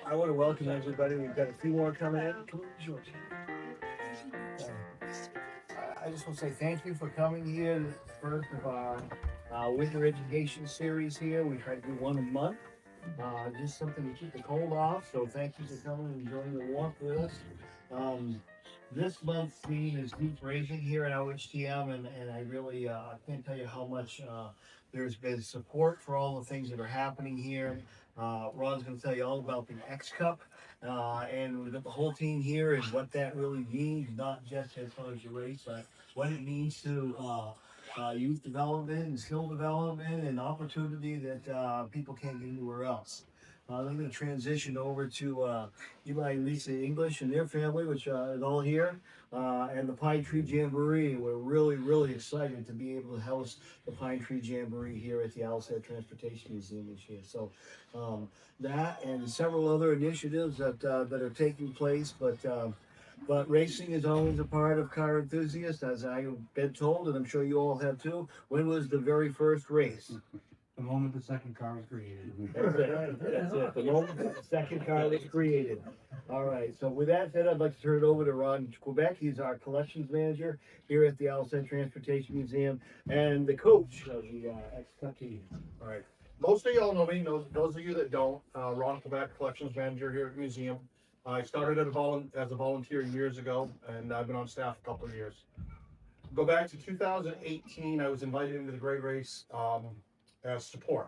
I want to welcome everybody. We've got a few more coming in. Come on, George. I just want to say thank you for coming here. This is the first of our winter education series here. We try to do one a month. Just something to keep the cold off. So thank you for coming and enjoying the warmth with us. Um, this month's theme is deep racing here at OHTM, and I really I can't tell you how much there's been support for all the things that are happening here. Ron's going to tell you all about the X Cup, and we've got the whole team here and what that really means, not just as far as your race, but what it means to youth development and skill development and opportunity that people can't get anywhere else. I'm going to transition over to Eli and Lisa English and their family, which is all here, and the Pine Tree Jamboree. We're really, really excited to be able to host the Pine Tree Jamboree here at the Alcett Transportation Museum this year. So that and several other initiatives that are taking place, but racing is always a part of car enthusiasts, as I've been told, and I'm sure you all have too. When was the very first race? The moment the second car was created. That's it. That's it. The moment the second car was created. All right. So with that said, I'd like to turn it over to Ron Quebec. He's our collections manager here at the Alcett Transportation Museum and the coach of the X-Cup team. All right. Most of y'all know me. Those of you that don't, Ron Quebec, collections manager here at the museum. I started as a volunteer years ago, and I've been on staff a couple of years. Go back to 2018. I was invited into the Great Race as support,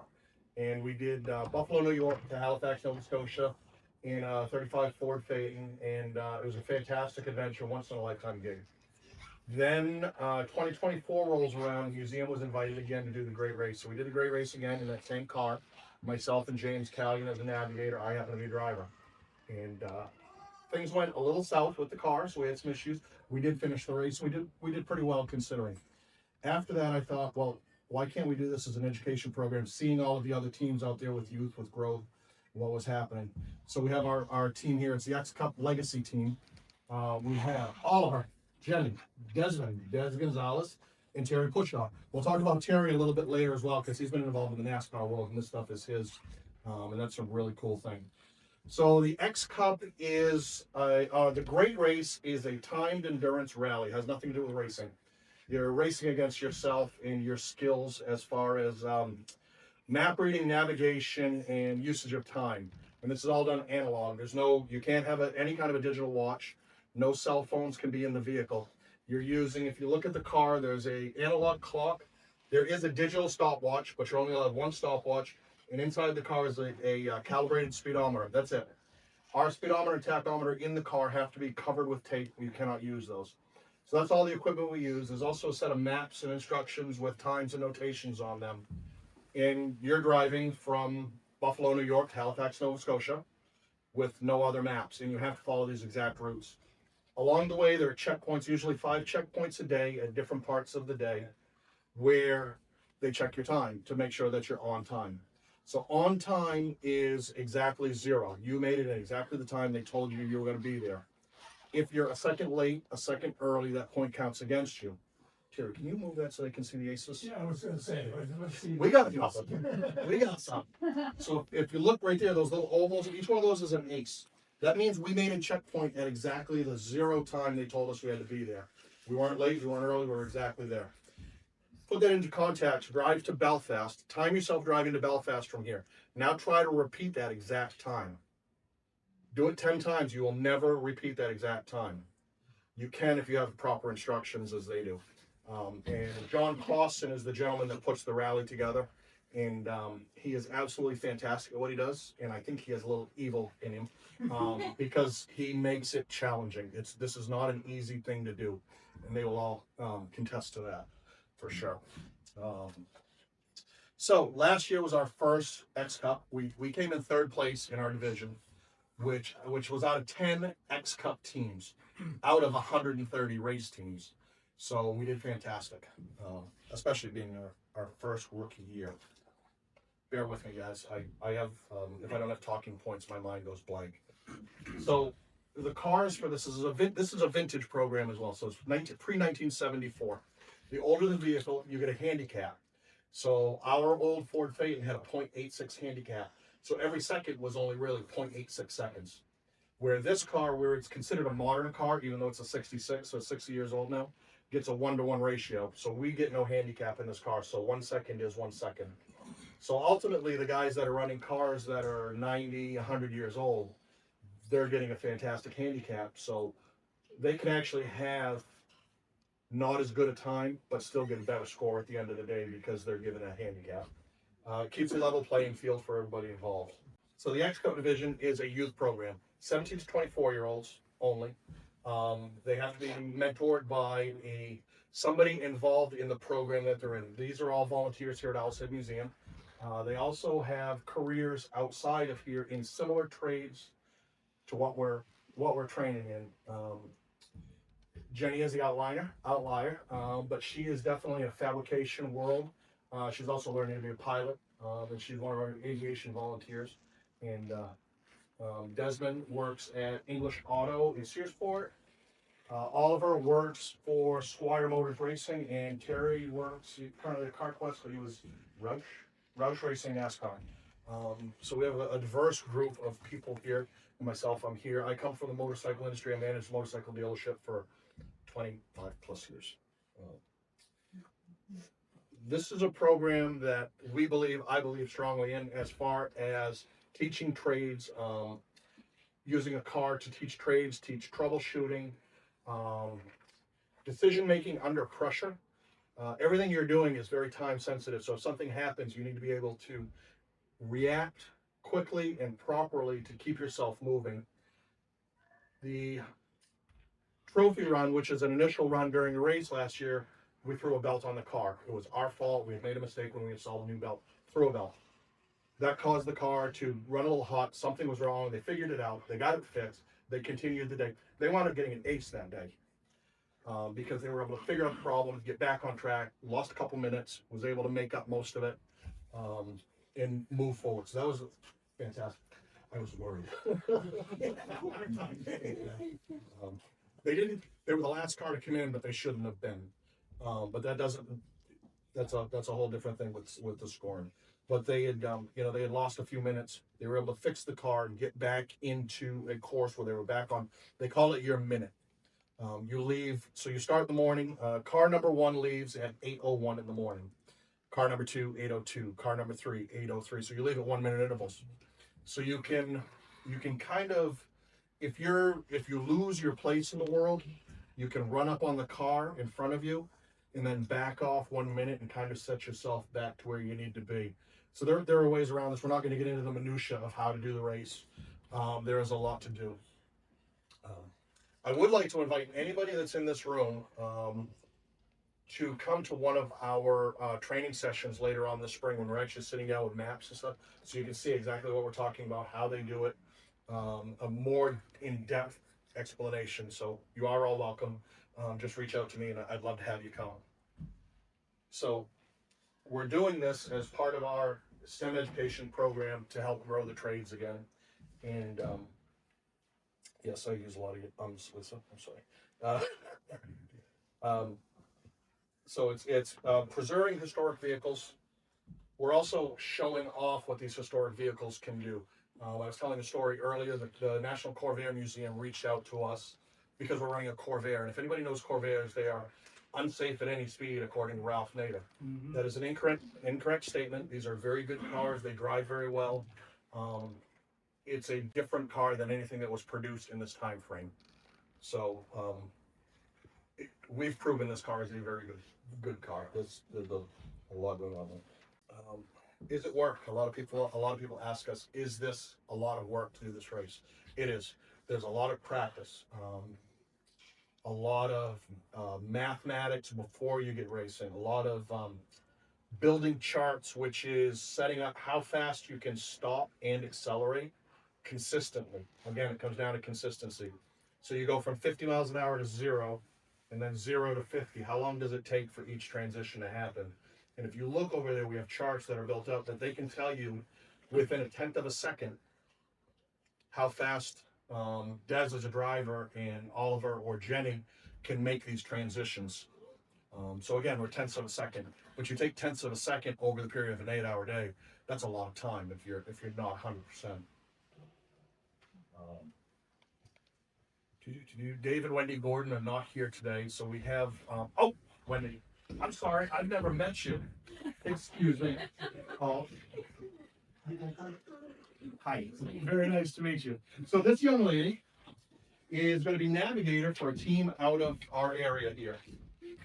and we did Buffalo, New York to Halifax, Nova Scotia, in a 35 Ford Phaeton, and it was a fantastic adventure, once in a lifetime gig. Then 2024 rolls around. The museum was invited again to do the Great Race. So we did the Great Race again in that same car. Myself and James Callion as the navigator. I happen to be a driver. And things went a little south with the car, so we had some issues. We did finish the race. We did pretty well considering. After that, I thought, well, why can't we do this as an education program? Seeing all of the other teams out there with youth, with growth, what was happening. So we have our team here. It's the X Cup Legacy team. We have Oliver, Jenny, Desmond, Des Gonzalez, and Terry Pushaw. We'll talk about Terry a little bit later as well, because he's been involved in the NASCAR world, and this stuff is his, and that's a really cool thing. So the X Cup is, the Great Race is a timed endurance rally. It has nothing to do with racing. You're racing against yourself and your skills as far as map reading, navigation, and usage of time. And this is all done analog. You can't have any kind of a digital watch. No cell phones can be in the vehicle. You're using, if you look at the car, there's a analog clock. There is a digital stopwatch, but you're only allowed one stopwatch. And inside the car is a calibrated speedometer. That's it. Our speedometer and tachometer in the car have to be covered with tape. You cannot use those. So that's all the equipment we use. There's also a set of maps and instructions with times and notations on them. And you're driving from Buffalo, New York to Halifax, Nova Scotia with no other maps. And you have to follow these exact routes. Along the way, there are checkpoints, usually 5 checkpoints a day at different parts of the day, where they check your time to make sure that you're on time. So on time is exactly 0. You made it at exactly the time they told you you were going to be there. If you're a second late, a second early, that point counts against you. Terry, can you move that so they can see the aces? Yeah, I was going to say, let's see. We got something. We got something. So if you look right there, those little ovals, each one of those is an ace. That means we made a checkpoint at exactly the 0 time they told us we had to be there. We weren't late, we weren't early, we were exactly there. Put that into context, drive to Belfast, time yourself driving to Belfast from here. Now try to repeat that exact time. Do it 10 times, you will never repeat that exact time. You can if you have proper instructions as they do. And John Clausen is the gentleman that puts the rally together. And he is absolutely fantastic at what he does. And I think he has a little evil in him because he makes it challenging. This is not an easy thing to do. And they will all contest to that for sure. So last year was our first X Cup. We came in 3rd place in our division, which was out of 10 X Cup teams, out of 130 race teams. So we did fantastic, especially being our first rookie year. Bear with me, guys. I have, if I don't have talking points, my mind goes blank. So the cars for this is a vintage program as well. So it's pre-1974. The older the vehicle, you get a handicap. So our old Ford Phaeton had a .86 handicap. So every second was only really 0.86 seconds. Where this car, where it's considered a modern car, even though it's a 66, so it's 60 years old now, gets a 1-to-1 ratio. So we get no handicap in this car. So 1 second is 1 second. So ultimately, the guys that are running cars that are 90, 100 years old, they're getting a fantastic handicap. So they can actually have not as good a time, but still get a better score at the end of the day because they're given a handicap. Keeps a level playing field for everybody involved. So the X-Code division is a youth program, 17 to 24-year-olds only. They have to be mentored by somebody involved in the program that they're in. These are all volunteers here at Owlshead Museum. They also have careers outside of here in similar trades to what we're training in. Jenny is the outlier, but she is definitely in a fabrication world. She's also learning to be a pilot, and she's one of our aviation volunteers. And Desmond works at English Auto in Searsport. Oliver works for Squire Motors Racing, and Terry works currently at CarQuest, but he was Roush Racing NASCAR. So we have a diverse group of people here. And myself, I'm here. I come from the motorcycle industry. I managed a motorcycle dealership for 25 plus years. This is a program that I believe strongly in as far as teaching trades, using a car to teach trades, teach troubleshooting, decision making under pressure. Everything you're doing is very time sensitive. So if something happens, you need to be able to react quickly and properly to keep yourself moving. The trophy run, which is an initial run during a race last year, we threw a belt on the car. It was our fault. We had made a mistake when we installed a new belt. Threw a belt. That caused the car to run a little hot. Something was wrong. They figured it out. They got it fixed. They continued the day. They wound up getting an ace that day because they were able to figure out the problem, get back on track, lost a couple minutes, was able to make up most of it, and move forward. So that was fantastic. I was worried. They were the last car to come in, but they shouldn't have been. But that's a whole different thing with the scoring. But they had, they had lost a few minutes. They were able to fix the car and get back into a course where they were back on. They call it your minute. You leave, so you start in the morning. Car number 1 leaves at 8:01 in the morning. Car number 2, 8:02. Car number 3, 8:03. So you leave at 1 minute intervals. So you can kind of, if you lose your place in the world, you can run up on the car in front of you and then back off 1 minute and kind of set yourself back to where you need to be. So there are ways around this. We're not going to get into the minutia of how to do the race. There is a lot to do. I would like to invite anybody that's in this room to come to one of our training sessions later on this spring when we're actually sitting down with maps and stuff, so you can see exactly what we're talking about, how they do it, a more in-depth explanation. So you are all welcome. Just reach out to me and I'd love to have you come. So we're doing this as part of our STEM education program to help grow the trades again. And yes, I use a lot of Lisa, I'm sorry. So it's preserving historic vehicles. We're also showing off what these historic vehicles can do. I was telling a story earlier that the National Corvair Museum reached out to us because we're running a Corvair. And if anybody knows Corvairs, they are unsafe at any speed, according to Ralph Nader. Mm-hmm. That is an incorrect statement. These are very good cars. They drive very well. It's a different car than anything that was produced in this time frame. So we've proven this car is a very good car. There's a lot going on there. Is it work? A lot of people ask us, is this a lot of work to do this race? It is. There's a lot of practice, a lot of mathematics before you get racing, a lot of building charts, which is setting up how fast you can stop and accelerate consistently. Again, it comes down to consistency. So you go from 50 miles an hour to 0, and then 0 to 50. How long does it take for each transition to happen? And if you look over there, we have charts that are built up that they can tell you within 1/10 of a second how fast Des as a driver and Oliver or Jenny can make these transitions. So again, we're 1/10 of a second, but you take 1/10 of a second over the period of an 8-hour day. that's a lot of time if you're not 100%. Dave and Wendy Gordon are not here today, so we have oh, Wendy, I'm sorry, I've never met you. Excuse me. Oh. Hi, very nice to meet you. So this young lady is going to be navigator for a team out of our area here.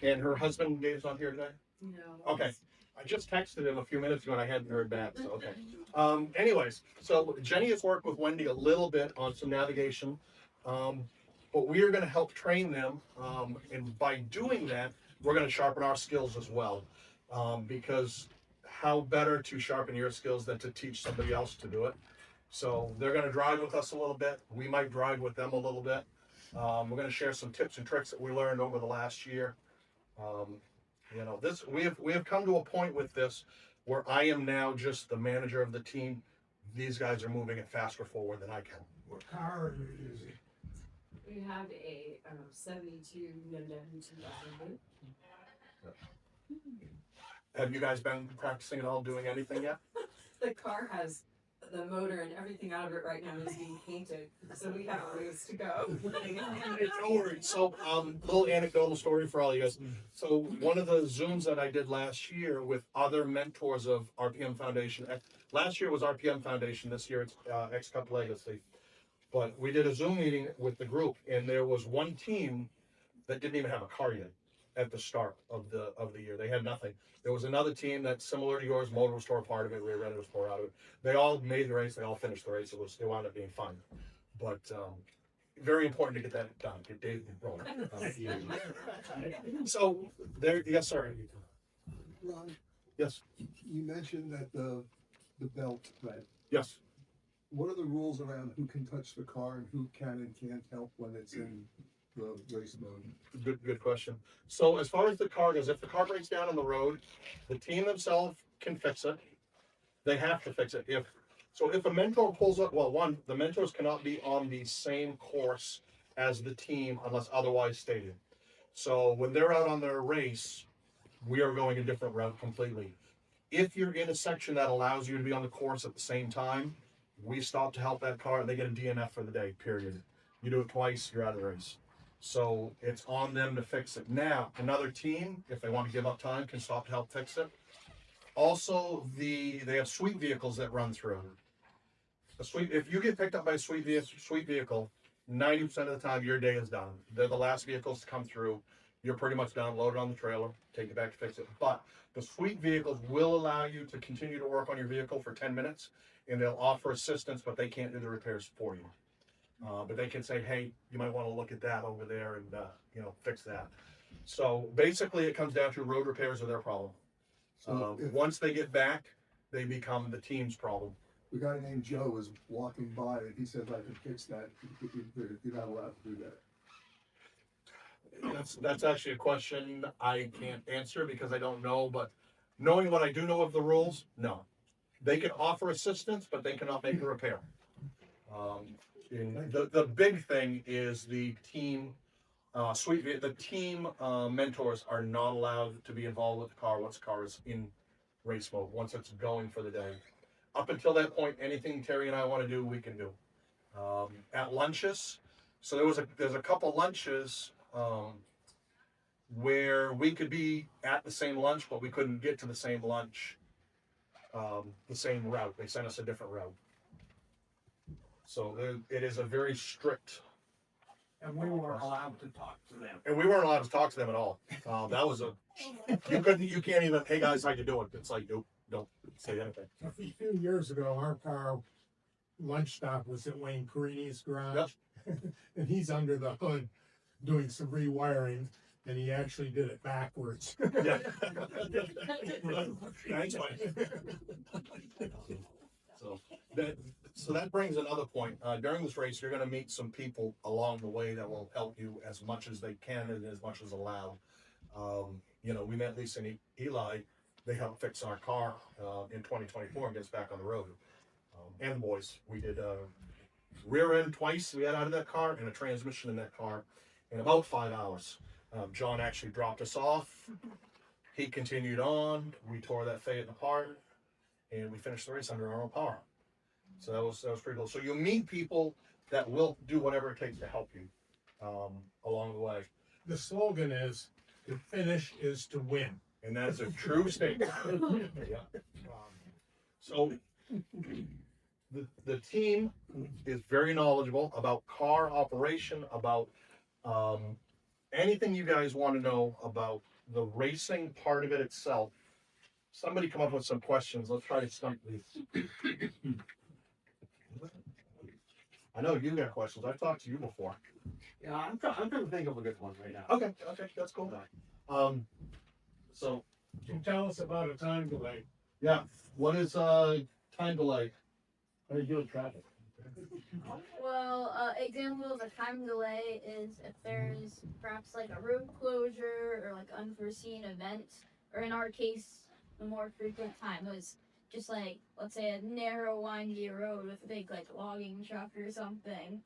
And her husband, Dave's not here today? No. Okay. I just texted him a few minutes ago and I hadn't heard back, so okay. Anyways, so Jenny has worked with Wendy a little bit on some navigation, but we are going to help train them, and by doing that, we're going to sharpen our skills as well, because how better to sharpen your skills than to teach somebody else to do it. So they're going to drive with us a little bit. We might drive with them a little bit. We're going to share some tips and tricks that we learned over the last year. You know, this we have come to a point with this where I am now just the manager of the team. These guys are moving it faster forward than I can. What car are you using? We have a 72 Hyundai 2008. Have you guys been practicing at all, doing anything yet? The car has the motor and everything out of it right now is being painted, so we have a ways to go. Don't worry. So, little anecdotal story for all you guys. So, one of the Zooms that I did last year with other mentors of RPM Foundation. Last year was RPM Foundation. This year it's X Cup Legacy. But we did a Zoom meeting with the group, and there was one team that didn't even have a car yet at the start of the year. They had nothing. There was another team that's similar to yours. Motor was tore part of it. Rear end was tore out of it. They all made the race. They all finished the race. It wound up being fun. But very important to get that done. Get Dave rolling. So there. Yes, sir. Ron, Yes. you mentioned that the belt, right? Yes. What are the rules around who can touch the car and who can and can't help when it's in the race mode? Good question. So as far as the car goes, if the car breaks down on the road, the team themselves can fix it. They have to fix it. If a mentor pulls up, well, one, the mentors cannot be on the same course as the team unless otherwise stated. So when they're out on their race, we are going a different route completely. If you're in a section that allows you to be on the course at the same time, we stop to help that car and they get a DNF for the day, period. You do it twice, you're out of the race. So it's on them to fix it. Now, another team, if they want to give up time, can stop to help fix it. Also, they have sweep vehicles that run through. If you get picked up by a sweep vehicle, 90% of the time your day is done. They're the last vehicles to come through. You're pretty much done, load it on the trailer, take it back to fix it. But the sweep vehicles will allow you to continue to work on your vehicle for 10 minutes, and they'll offer assistance, but they can't do the repairs for you. But they can say, hey, you might want to look at that over there and, fix that. So basically it comes down to road repairs are their problem. So if Once they get back, they become the team's problem. the guy named Joe is walking by and he says, I can fix that, you're not allowed to do that. That's actually a question I can't answer because I don't know, but knowing what I do know of the rules, no. They can offer assistance, but they cannot make a repair. The big thing is the team mentors are not allowed to be involved with the car once the car is in race mode, once it's going for the day. Up until that point, anything Terry and I want to do, we can do. At lunches, so there's a couple lunches where we could be at the same lunch, but we couldn't get to the same lunch, the same route. They sent us a different route. So it is a very strict. And we weren't allowed to talk to them. And we weren't allowed to talk to them at all. That was you can't even, hey guys, how you doing? It's like, nope, don't say anything. A few years ago, our car lunch stop was at Wayne Carini's garage. Yep. And he's under the hood doing some rewiring, and he actually did it backwards. Yeah. Thanks, Mike. So that brings another point. During this race, you're going to meet some people along the way that will help you as much as they can and as much as allowed. We met Lisa and Eli. They helped fix our car in 2024 and get us back on the road. And the boys, we did rear end twice. We had out of that car and a transmission in that car in about 5 hours. John actually dropped us off. He continued on. We tore that Fayette apart. and we finished the race under our own power. So that was pretty cool. So you'll meet people that will do whatever it takes to help you along the way, The slogan is, "To finish is to win." and that is a true statement. Yeah. So the team is very knowledgeable about car operation, about anything you guys want to know about the racing part of it itself. Somebody come up with some questions. Let's try to stump these. I know you got questions. I've talked to you before. Yeah, I'm trying to think of a good one right now. Okay, that's cool. So Can you tell us about a time delay? yeah, what is time delay? How do you do with traffic? Well, example of a time delay is if there's perhaps like a road closure or like unforeseen event, or in our case, the more frequent time was just like, let's say a narrow, windy road with a big like logging truck or something,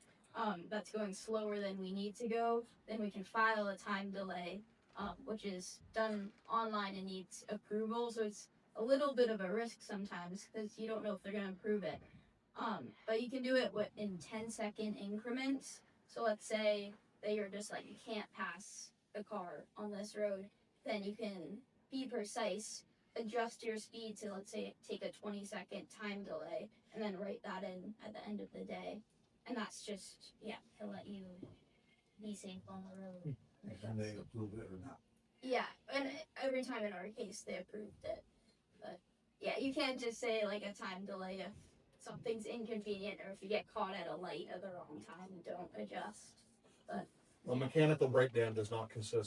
that's going slower than we need to go, then we can file a time delay, which is done online and needs approval. So it's a little bit of a risk sometimes because you don't know if they're gonna approve it. But you can do it in 10-second increments. So let's say that you're just like, you can't pass a car on this road, then you can be precise, adjust your speed to, let's say, take a 20-second time delay, and then write that in at the end of the day. And that's just, to let you be safe on the road. And they approve it or not. Yeah, and every time in our case, they approved it. But yeah, you can't just say like a time delay if something's inconvenient or if you get caught at a light at the wrong time and don't adjust. A mechanical breakdown does not consider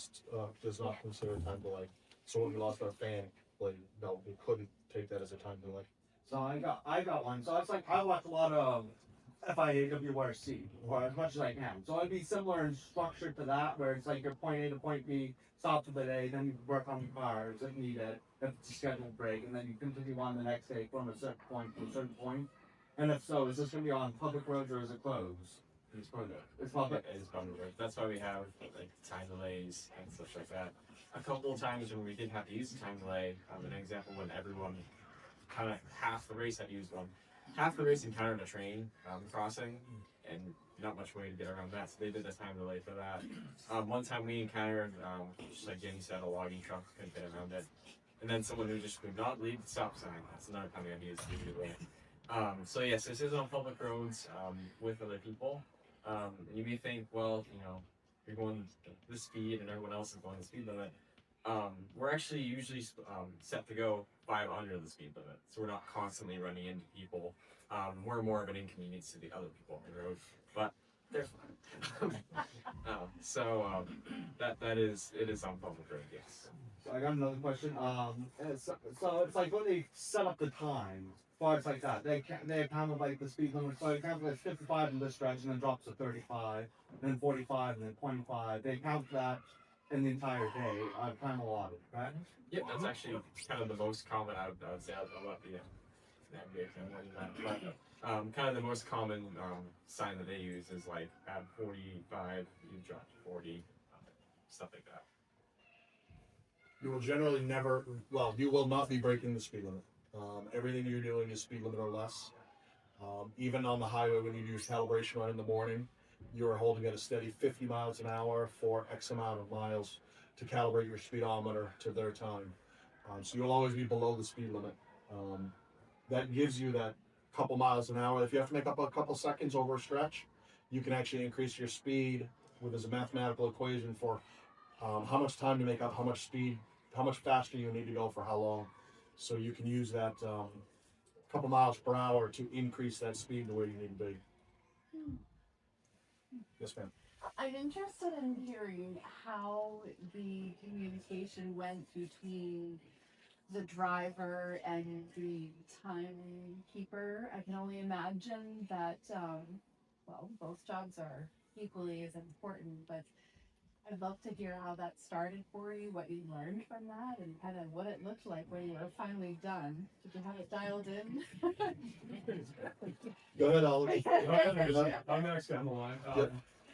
time delay. So when we lost our fan, like, no, we couldn't take that as a time delay. So I got one. So it's like I watch a lot of FIAWRC, or as much as I can. So it'd be similar in structure to that, where it's like your point A to point B, stop for the day, then you work on the cars that need it, if it's a scheduled break, and then you continue on the next day from a certain point to a certain point. And if so, is this going to be on public roads or is it closed? It's public. It's public. It is public road. That's why we have like time delays and stuff like that. A couple of times when we did have to use a time delay, an example when everyone kind of half the race had to use one. Half the race encountered a train crossing, and not much way to get around that, so they did a time delay for that. One time we encountered, just like Jenny said, a logging truck, couldn't get around it. And then someone who just would not leave the stop sign. That's another time we had to use the delay. So yes, this is on public roads with other people. And you may think, well, you know, you're going this speed and everyone else is going the speed limit. We're actually usually set to go 5 under the speed limit, so we're not constantly running into people. We're more of an inconvenience to the other people on the road, but they're fine. That is on public road, yes. So I got another question. So it's like when they set up the time, as far as like that, they kind of like the speed limit. So they count like 55 in this stretch and then drops to 35, then 45, and then 0.5. They count that in the entire day, time allotted, right? Yep, that's actually kind of the most common. I would say I'll let the navigation more than that, but kind of the most common sign that they use is like at 45, you drop to 40, stuff like that. You will generally never, well, you will not be breaking the speed limit. Everything you're doing is speed limit or less. Even on the highway when you do calibration run in the morning, you are holding at a steady 50 miles an hour for X amount of miles to calibrate your speedometer to their time. So you'll always be below the speed limit. That gives you that couple miles an hour. If you have to make up a couple seconds over a stretch, you can actually increase your speed with as a mathematical equation for how much time to make up, how much speed, how much faster you need to go for how long. So you can use that couple miles per hour to increase that speed to where you need to be. Yes, ma'am. I'm interested in hearing how the communication went between the driver and the timekeeper. I can only imagine that, both jobs are equally as important, but I'd love to hear how that started for you, what you learned from that, and kind of what it looked like when you were finally done. Did you have it dialed in? Go ahead, Oliver. I'm actually on the line. Yep.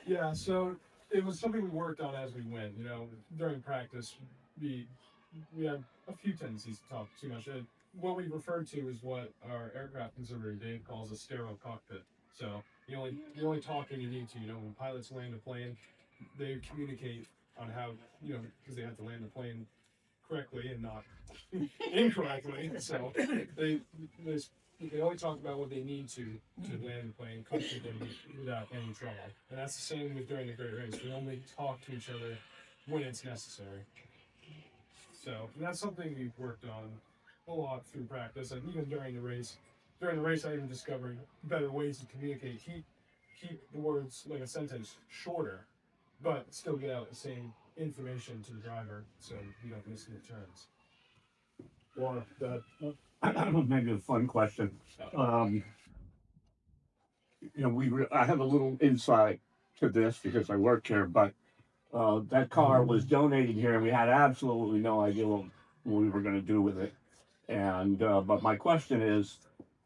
Yeah, so it was something we worked on as we went. You know, during practice, we had a few tendencies to talk too much. what we refer to is what our aircraft conservator Dave calls a sterile cockpit. So you only talk when you need to. You know, when pilots land a plane, they communicate on how, you know, because they have to land the plane correctly and not incorrectly. So they only talk about what they need to land the plane comfortably without any trouble. And that's the same with during the Great Race. We only talk to each other when it's necessary. So that's something we've worked on a lot through practice, and even during the race. During the race, I even discovered better ways to communicate. Keep the words like a sentence shorter, but still get out the same information to the driver, so you don't miss any turns. Well, that Maybe a fun question. You know, I have a little insight to this because I work here, but that car was donated here, and we had absolutely no idea what we were going to do with it. And but my question is,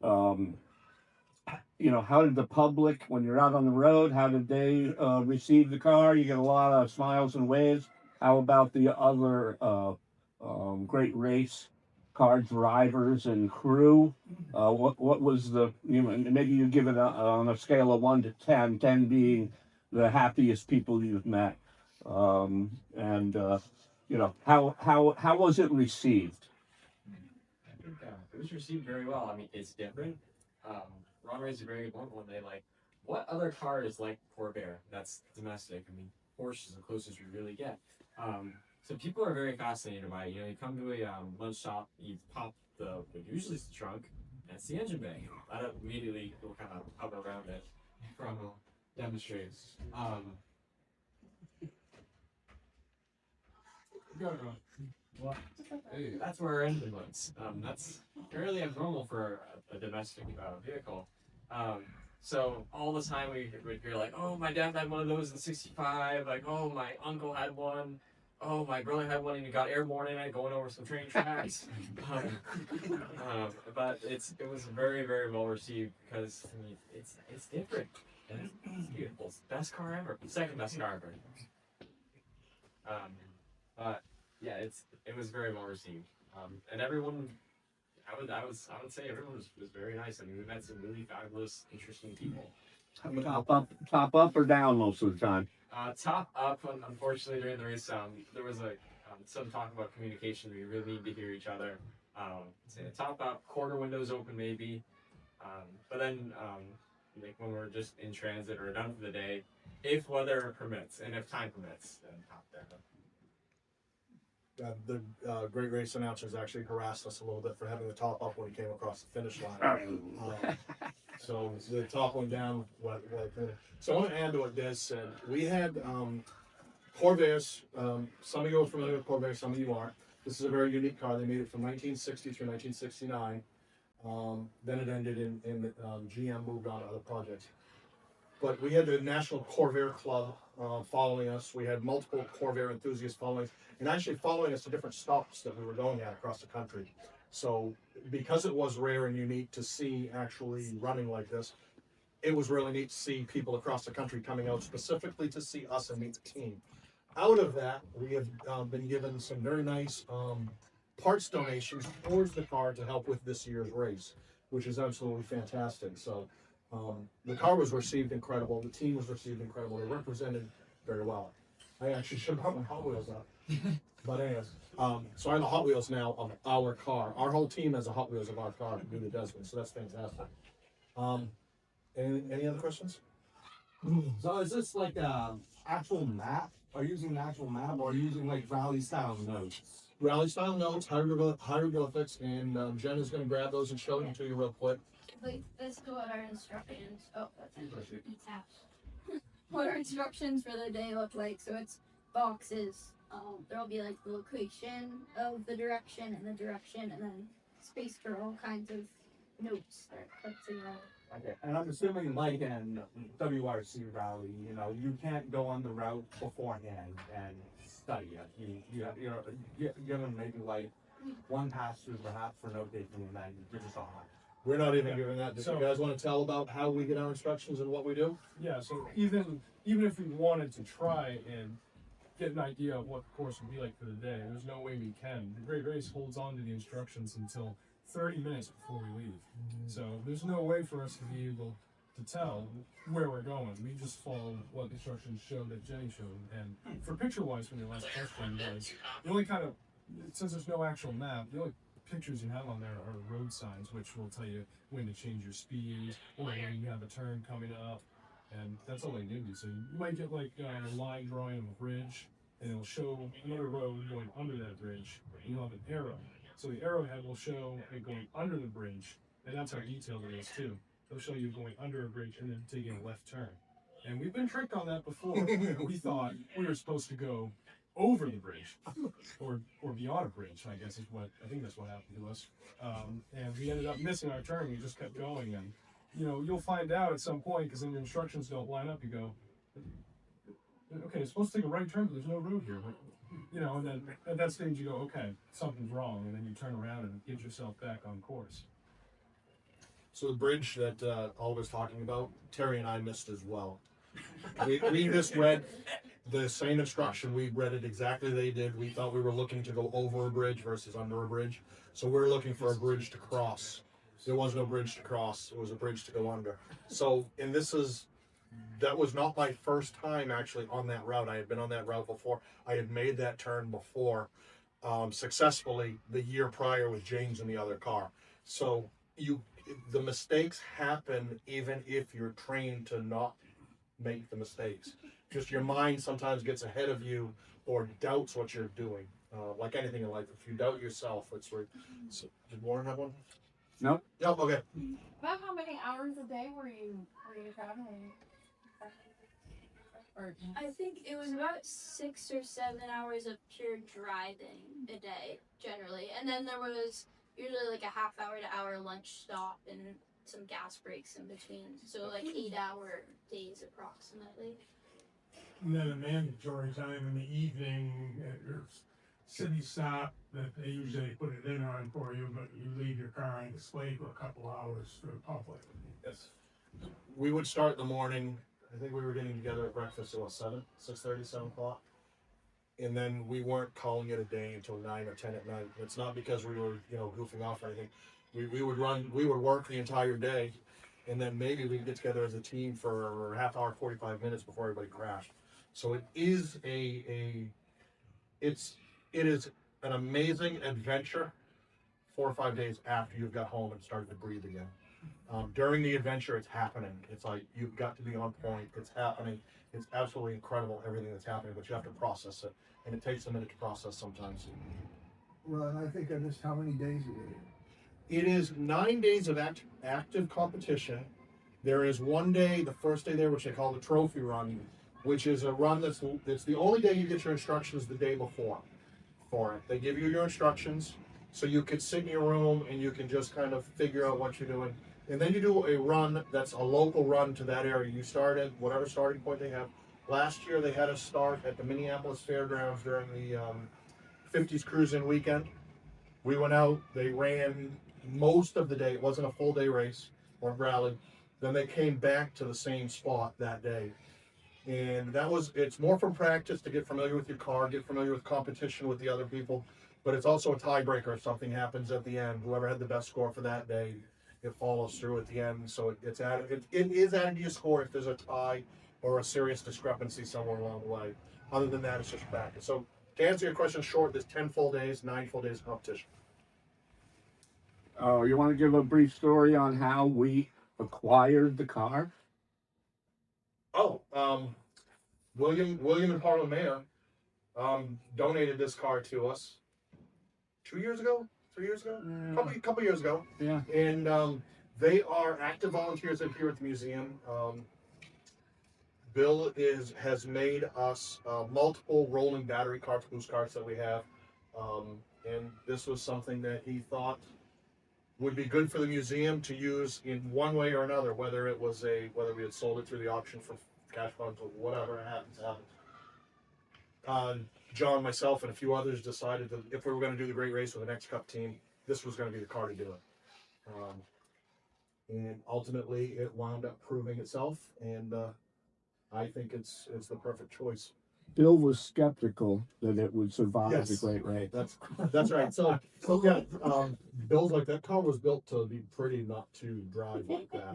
you know, how did the public, when you're out on the road, how did they receive the car? You get a lot of smiles and waves. How about the other great race car drivers and crew? What was the, you know, maybe you give it on a scale of 1 to 10, 10 being the happiest people you've met. And you know, how was it received? I think it was received very well. I mean, it's different. Ron raised a very good point when they like, what other car is like Corvair that's domestic? I mean, Porsche is the closest we really get. So people are very fascinated by it. You know, you come to a lunch shop, you pop usually it's the trunk, and it's the engine bay. That immediately will kind of hover around it from demonstrate. That's where our engine was. That's fairly abnormal for a domestic vehicle. So all the time we would hear like, oh, my dad had one of those in '65. Like, oh, my uncle had one. Oh, my brother had one and he got airborne in it going over some train tracks. But it was very, very well received because I mean, it's different. And it's beautiful. It's the best car ever. Second best car ever. But yeah, it was very well received. And everyone, I would say everyone was very nice. I mean, we met some really fabulous, interesting people. Top up or down most of the time? Top up. Unfortunately, during the race, there was some talk about communication. We really need to hear each other. Say top up, quarter windows open maybe. But then, like when we're just in transit or done for the day, if weather permits and if time permits, then top down. the Great Race announcers actually harassed us a little bit for having the top up when he came across the finish line. So the top went down. So I want to add to what Des said. We had Corvairs. Some of you are familiar with Corvair, some of you aren't. This is a very unique car. They made it from 1960 through 1969. Then it ended in GM moved on to other projects. But we had the National Corvair Club following us. We had multiple Corvair enthusiasts following us, and actually following us to different stops that we were going at across the country. So because it was rare and unique to see actually running like this, it was really neat to see people across the country coming out specifically to see us and meet the team. Out of that, we have been given some very nice parts donations towards the car to help with this year's race, which is absolutely fantastic. So the car was received incredible. The team was received incredible. They represented very well. I actually should have brought my Hot Wheels up. But anyways, so I have the Hot Wheels now of our car. Our whole team has a Hot Wheels of our car due to Desmond, so that's fantastic. Any other questions? So is this like a actual map? Are you using an actual map or are you using like rally style notes? Rally style notes, hieroglyphics, and Jen is going to grab those and show them to you real quick. Wait, let's go at our instructions. Oh, that's what our instructions for the day look like. So it's boxes. There'll be like the location of the direction and then space for all kinds of notes that are put together. Okay, and I'm assuming like in WRC rally, you know, you can't go on the route beforehand and study it. You're given maybe like one pass through perhaps for note taking and then you're just on. We're not even giving that. Do you guys want to tell about how we get our instructions and what we do? Yeah, so even if we wanted to try and get an idea of what the course would be like for the day, there's no way we can. The Great Race holds on to the instructions until 30 minutes before we leave. So there's no way for us to be able to tell where we're going. We just follow what the instructions show that Jenny showed. And for picture-wise, from your last question was, the only kind of, since there's no actual map, the only pictures you have on there are road signs, which will tell you when to change your speed, or when you have a turn coming up, and that's all they give you. So you might get like a line drawing of a bridge, and it'll show another road going under that bridge, and you'll have an arrow. So the arrowhead will show it going under the bridge, and that's how detailed it is too. It'll show you going under a bridge and then taking a left turn. And we've been tricked on that before. We thought we were supposed to go over the bridge, or beyond a bridge, I guess is what, I think that's what happened to us. And we ended up missing our turn. We just kept going, and you'll find out at some point, because then the instructions don't line up. You go, okay, it's supposed to take a right turn, but there's no road here. But, and then at that stage you go, okay, something's wrong, and then you turn around and get yourself back on course. So the bridge that Oliver's talking about, Terry and I missed as well. We just read the same instruction. We read it exactly they did. We thought we were looking to go over a bridge versus under a bridge. So we were looking for a bridge to cross. There was no bridge to cross. It was a bridge to go under. So, and that was not my first time actually on that route. I had been on that route before. I had made that turn before successfully the year prior with James in the other car. So the mistakes happen even if you're trained to not make the mistakes. Just your mind sometimes gets ahead of you or doubts what you're doing. Like anything in life, if you doubt yourself, it's where. So, did Warren have one? No. Yep. Okay. About how many hours a day were you traveling? Or I think it was about 6 or 7 hours of pure driving a day, generally. And then there was usually like a half-hour to hour lunch stop and some gas breaks in between. So like 8-hour days approximately. And then a mandatory time in the evening at your city stop that they usually put it in on for you, but you leave your car on display for a couple hours for the public. Yes. We would start in the morning. I think we were getting together at breakfast at 6:30, 7 o'clock. And then we weren't calling it a day until 9 or 10 at night. It's not because we were, goofing off or anything. We would work the entire day, and then maybe we'd get together as a team for a half hour, 45 minutes before everybody crashed. So it is it is an amazing adventure 4 or 5 days after you've got home and started to breathe again. During the adventure, it's happening. It's like you've got to be on point. It's happening. It's absolutely incredible, everything that's happening, but you have to process it, and it takes a minute to process sometimes. Well, and I think I missed how many days it is. It is 9 days of active competition. There is one day, the first day there, which they call the trophy run, which is a run that's the only day you get your instructions the day before for it. They give you your instructions, so you can sit in your room and you can just kind of figure out what you're doing. And then you do a run that's a local run to that area. You start at whatever starting point they have. Last year they had us start at the Minneapolis Fairgrounds during the 50s Cruise-In weekend. We went out, they ran most of the day. It wasn't a full day race or rally. Then they came back to the same spot that day. And it's more for practice to get familiar with your car, get familiar with competition with the other people. But it's also a tiebreaker if something happens at the end. Whoever had the best score for that day, it follows through at the end. So it is added to your score if there's a tie or a serious discrepancy somewhere along the way. Other than that, it's just practice. So to answer your question short, there's 10 full days, 9 full days of competition. You want to give a brief story on how we acquired the car? Oh, William and Paula Mayer donated this car to us 2 years ago, 3 years ago, couple years ago. Yeah. And they are active volunteers here at the museum. Bill has made us multiple rolling battery carts, boost carts that we have, and this was something that he thought would be good for the museum to use in one way or another, whether we had sold it through the auction for cash funds or whatever happens. John, myself, and a few others decided that if we were going to do the Great Race with the Next Cup team, this was going to be the car to do it. And ultimately, it wound up proving itself, and I think it's the perfect choice. Bill was skeptical that it would survive the Yes. Great Race. That's right. So yeah, Bill's like that car was built to be pretty, not to drive like that.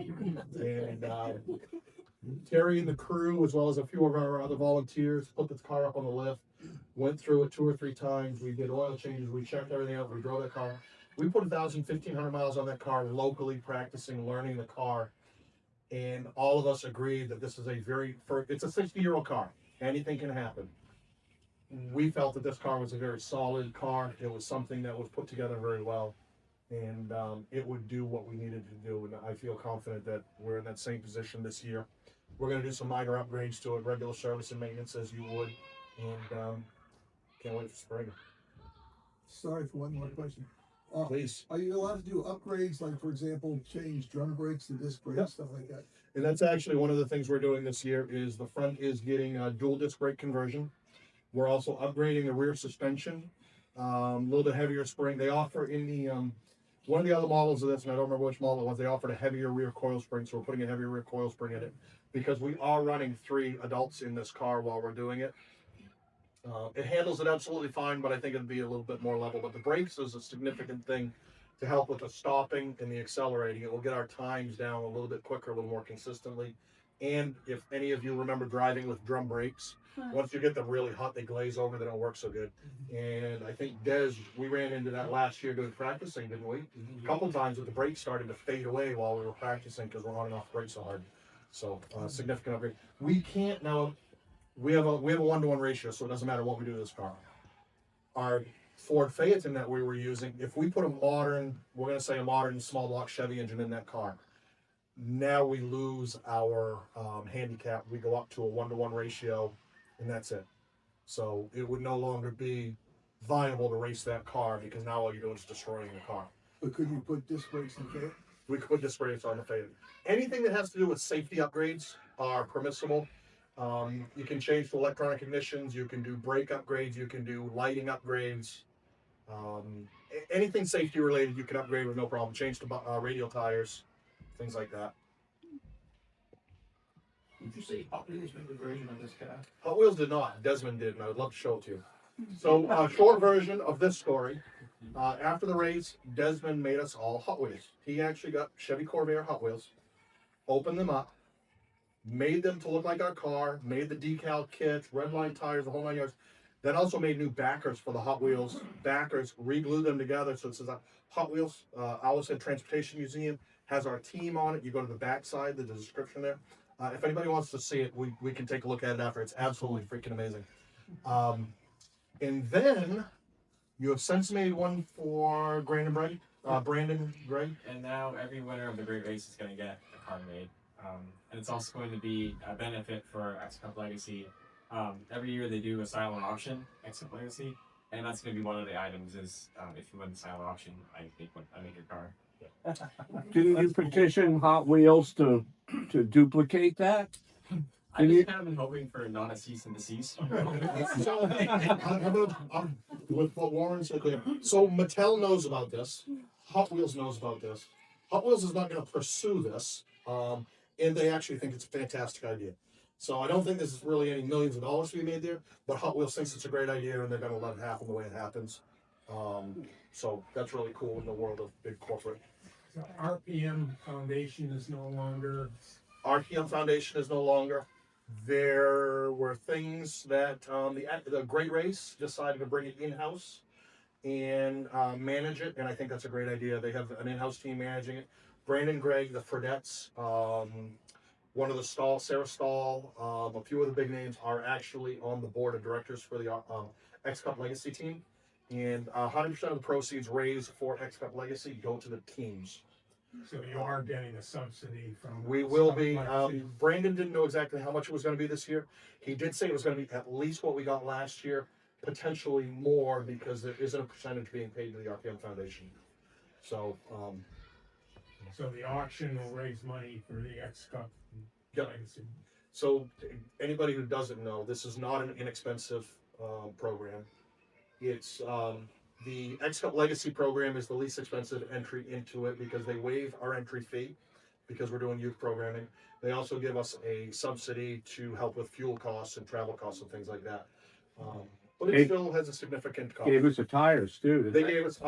And Terry and the crew, as well as a few of our other volunteers, put this car up on the lift, went through it 2 or 3 times. We did oil changes, we checked everything out, we drove that car. We put 1,500 miles on that car locally, practicing, learning the car. And all of us agreed that this is it's a 60-year-old car. Anything can happen. We felt that this car was a very solid car. It was something that was put together very well, and it would do what we needed to do. And I feel confident that we're in that same position this year. We're going to do some minor upgrades to it, regular service and maintenance as you would, and can't wait for spring. Sorry for one more question. Please. Are you allowed to do upgrades, like for example, change drum brakes to disc brakes, Yep. stuff like that? And that's actually one of the things we're doing this year is the front is getting a dual disc brake conversion. We're also upgrading the rear suspension, a little bit heavier spring. They offer in the one of the other models of this, and I don't remember which model it was, they offered a heavier rear coil spring, so we're putting a heavier rear coil spring in it because we are running 3 adults in this car while we're doing it. It handles it absolutely fine, but I think it'd be a little bit more level. But the brakes is a significant thing to help with the stopping and the accelerating. It will get our times down a little bit quicker, a little more consistently. And if any of you remember driving with drum brakes, once you get them really hot, they glaze over, they don't work so good. And I think we ran into that last year doing practicing, didn't we? A couple times with the brakes starting to fade away while we were practicing because we're running off brakes so hard. So significant upgrade. We can't now. We have a 1-to-1 ratio, so it doesn't matter what we do to this car. Our Ford Phaeton that we were using, if we put a modern small block Chevy engine in that car, now we lose our handicap. We go up to a 1-to-1 ratio, and that's it. So it would no longer be viable to race that car because now all you're doing is destroying the car. But could you put disc brakes in Phaeton? We could put disc brakes on the Phaeton. Anything that has to do with safety upgrades are permissible. You can change to electronic ignitions, you can do brake upgrades, you can do lighting upgrades. Anything safety related you can upgrade with no problem. Change to radial tires, things like that. Did you say Hot Wheels made a version of this car? Hot Wheels did not. Desmond did, and I would love to show it to you. So, short version of this story. After the race, Desmond made us all Hot Wheels. He actually got Chevy Corvair Hot Wheels, opened them up, made them to look like our car, made the decal kits, red line tires, the whole 9 yards. Then also made new backers for the Hot Wheels backers, re-glued them together. So it says Hot Wheels, Owlshead Transportation Museum has our team on it. You go to the back side, there's a description there. If anybody wants to see it, we can take a look at it after. It's absolutely freaking amazing. And then you have since made one for Brandon Gray. And now every winner of the Great Race is going to get a car made. And it's also going to be a benefit for X Cup Legacy. Every year they do a silent auction, X Cup Legacy, and that's going to be one of the items is if you win the silent auction, I make your car. Didn't you petition Hot Wheels to duplicate that? I've just kind of been hoping for not a cease and desist. So, with what Warren said there. So Mattel knows about this. Hot Wheels knows about this. Hot Wheels is not going to pursue this, and they actually think it's a fantastic idea. So I don't think there's really any millions of dollars to be made there, but Hot Wheels thinks it's a great idea, and they're going to let it happen the way it happens. So that's really cool in the world of big corporate. So RPM Foundation is no longer. RPM Foundation is no longer. There were things that the Great Race decided to bring it in-house and manage it, and I think that's a great idea. They have an in-house team managing it. Brandon Gregg, the Fredettes, one of the Sarah Stahl, a few of the big names are actually on the board of directors for the X Cup Legacy team, and 100% of the proceeds raised for X Cup Legacy go to the teams. So you are getting a subsidy from. We will be. Brandon didn't know exactly how much it was going to be this year. He did say it was going to be at least what we got last year, potentially more because there isn't a percentage being paid to the RPM Foundation. So. So the auction will raise money for the X Cup. Yep. So anybody who doesn't know, this is not an inexpensive program. It's the X Cup Legacy program is the least expensive entry into it because they waive our entry fee. because we're doing youth programming. They also give us a subsidy to help with fuel costs and travel costs and things like that. But it They- still has a significant cost. Gave us the tires too. They gave us,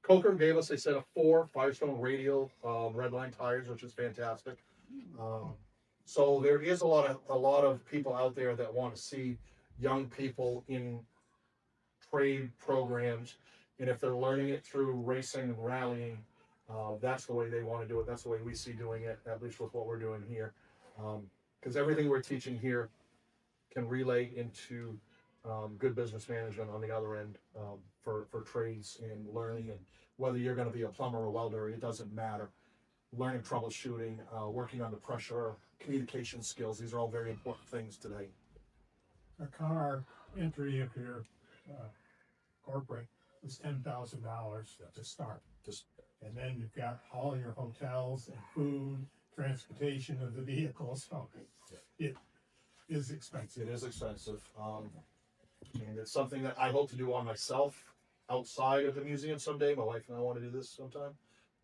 Coker gave us a set of 4 Firestone radial, redline tires, which is fantastic. So there is a lot of people out there that want to see young people in trade programs, and if they're learning it through racing and rallying, that's the way they want to do it. That's the way we see doing it, at least with what we're doing here. Because everything we're teaching here can relate into good business management on the other end, for trades and learning, and whether you're going to be a plumber or welder, it doesn't matter. Learning troubleshooting, working under pressure, communication skills, these are all very important things today. A car entry of your corporate is $10,000 to start. And then you've got all your hotels and food, transportation of the vehicle, so it is expensive. It is expensive, and it's something that I hope to do on myself outside of the museum someday. My wife and I want to do this sometime,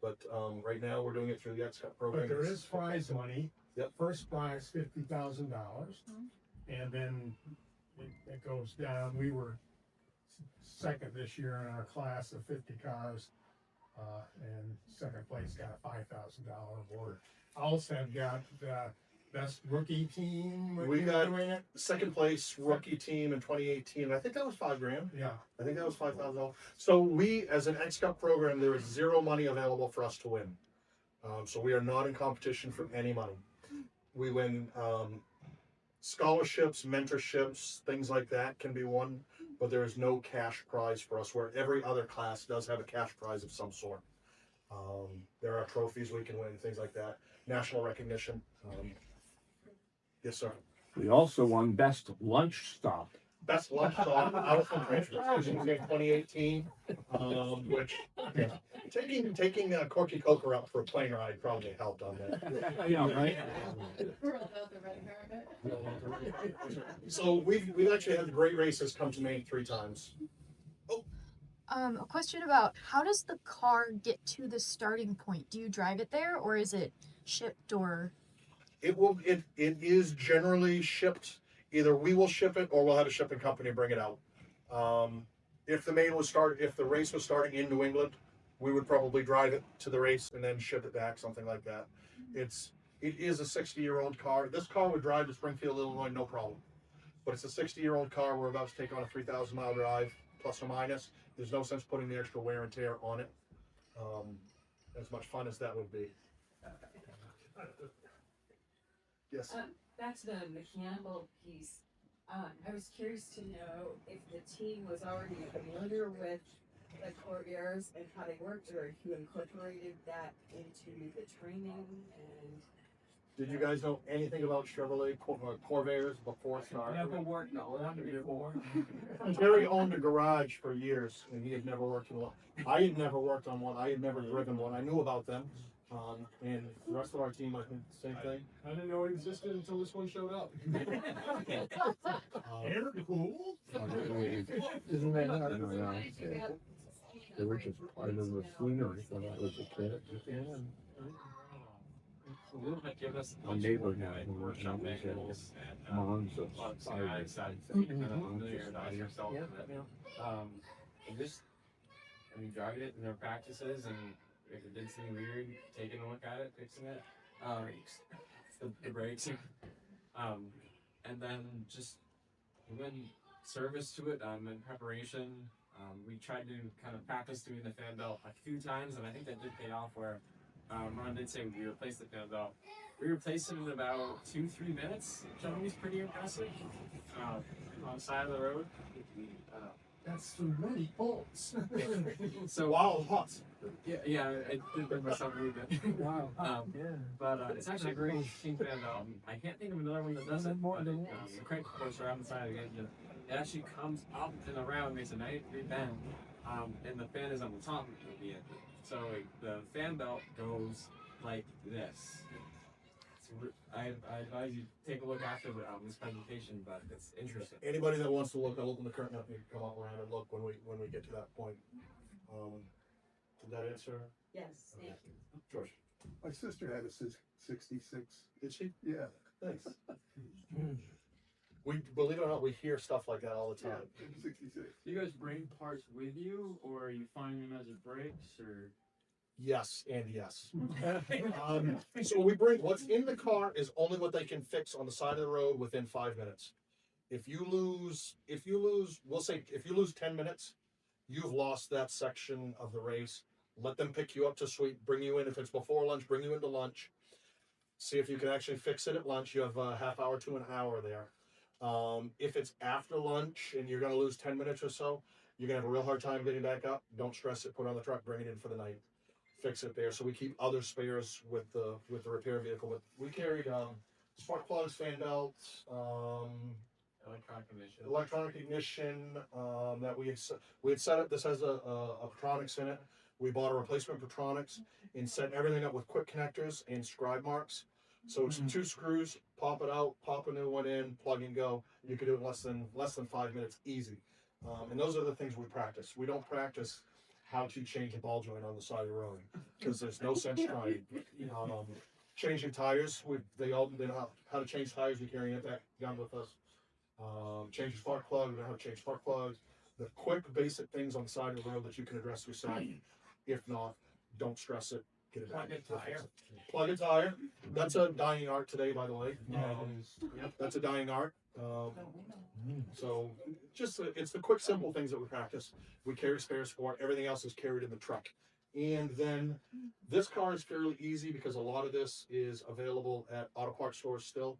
but right now we're doing it through the XCAP program. But there is prize money. Yep. First prize $50,000, and then it goes down. We were second this year in our class of 50 cars, and second place got a $5,000 award. Also have got the best rookie team. We got doing it. second place rookie team in 2018. I think that was $5,000. Yeah. I think that was $5,000. So we, as an XCAP program, there is zero money available for us to win. So we are not in competition for any money. We win scholarships, mentorships, things like that can be won, but there is no cash prize for us, where every other class does have a cash prize of some sort. There are trophies we can win, things like that. National recognition. Yes, sir. We also won best lunch stop. Best lunch stop out from Transportation in 2018, which taking Corky Coker up for a plane ride probably helped on that. Yeah, right. So we've actually had great races come to Maine 3 times. A question about how does the car get to the starting point? Do you drive it there or is it shipped or? It is generally shipped. Either we will ship it or we'll have a shipping company bring it out. If the race was starting in New England, we would probably drive it to the race and then ship it back, something like that. It is a 60-year-old car. This car would drive to Springfield, Illinois, no problem. But it's a 60-year-old car. We're about to take on a 3,000-mile drive, plus or minus. There's no sense putting the extra wear and tear on it. As much fun as that would be. Yes. Back to the mechanical piece. I was curious to know if the team was already familiar with the courtiers and how they worked, or if you incorporated that into the training. And Did you guys know anything about Chevrolet Corvairs before Star? Never worked on one before. Terry owned a garage for years, and he had never worked in one. I had never worked on one. I had never driven one. I knew about them, and the rest of our team, I think, the same thing. I didn't know it existed until this one showed up. Air cool. Isn't that hard? They were just part of the scenery when I was a kid. A little bit give us My neighbor now, like who workshop was manuals and Monza. lots of guys that kind of familiarize yourself with it. And just, I mean, driving it in their practices, and if it did seem weird, taking a look at it, fixing it, the brakes, and then just when service to it, in preparation, we tried to kind of practice doing the fan belt a few times, and I think that did pay off where Ron did say we replaced the fan belt. We replaced it in about 2-3 minutes, which I think is pretty impressive. On the side of the road. That's too many bolts. So Wow, hot. yeah, I did bring myself a little bit. Wow. But it's actually a great machine fan belt. I can't think of another one that does it. But, the crank goes around the side of the engine. It actually comes up and around, makes a 90-degree bend, and the fan is on the top of the engine. So the fan belt goes like this. I advise you take a look after this presentation, but it's interesting. Anybody that wants to look, I'll open the curtain up and you can come up around and look when we get to that point. Did that answer? yes, thank you. George? My sister had a 66. Did she? Yeah. Thanks. We believe it or not, we hear stuff like that all the Yeah, time. 66. Do you guys bring parts with you, or you find them as it breaks, or? Yes and yes. So we bring what's in the car is only what they can fix on the side of the road within 5 minutes. If you lose, we'll say if you lose 10 minutes, you've lost that section of the race. Let them pick you up to suite, bring you in. If it's before lunch, bring you into lunch. See if you can actually fix it at lunch. You have a half hour to an hour there. If it's after lunch and you're going to lose 10 minutes or so, you're going to have a real hard time getting back up. Don't stress it. Put it on the truck, bring it in for the night. Fix it there. So we keep other spares with the repair vehicle. But we carried spark plugs, fan belts, electronic ignition that we had set up. This has a Patronics in it. We bought a replacement Patronics and set everything up with quick connectors and scribe marks. So it's 2 screws, pop it out, pop a new one in, plug and go. You can do it in less than 5 minutes, easy. And those are the things we practice. We don't practice how to change a ball joint on the side of the road because there's no sense trying. Changing tires, they all know how to change tires. We carry it back down with us. Change spark plug, we know how to change spark plugs. The quick basic things on the side of the road that you can address yourself. If not, don't stress it. Get it Plug a tire. Plug a tire. That's a dying art today, by the way. Yep, that's a dying art. So just it's the quick, simple things that we practice. We carry spares for it. Everything else is carried in the truck. And then this car is fairly easy because a lot of this is available at auto parts stores still.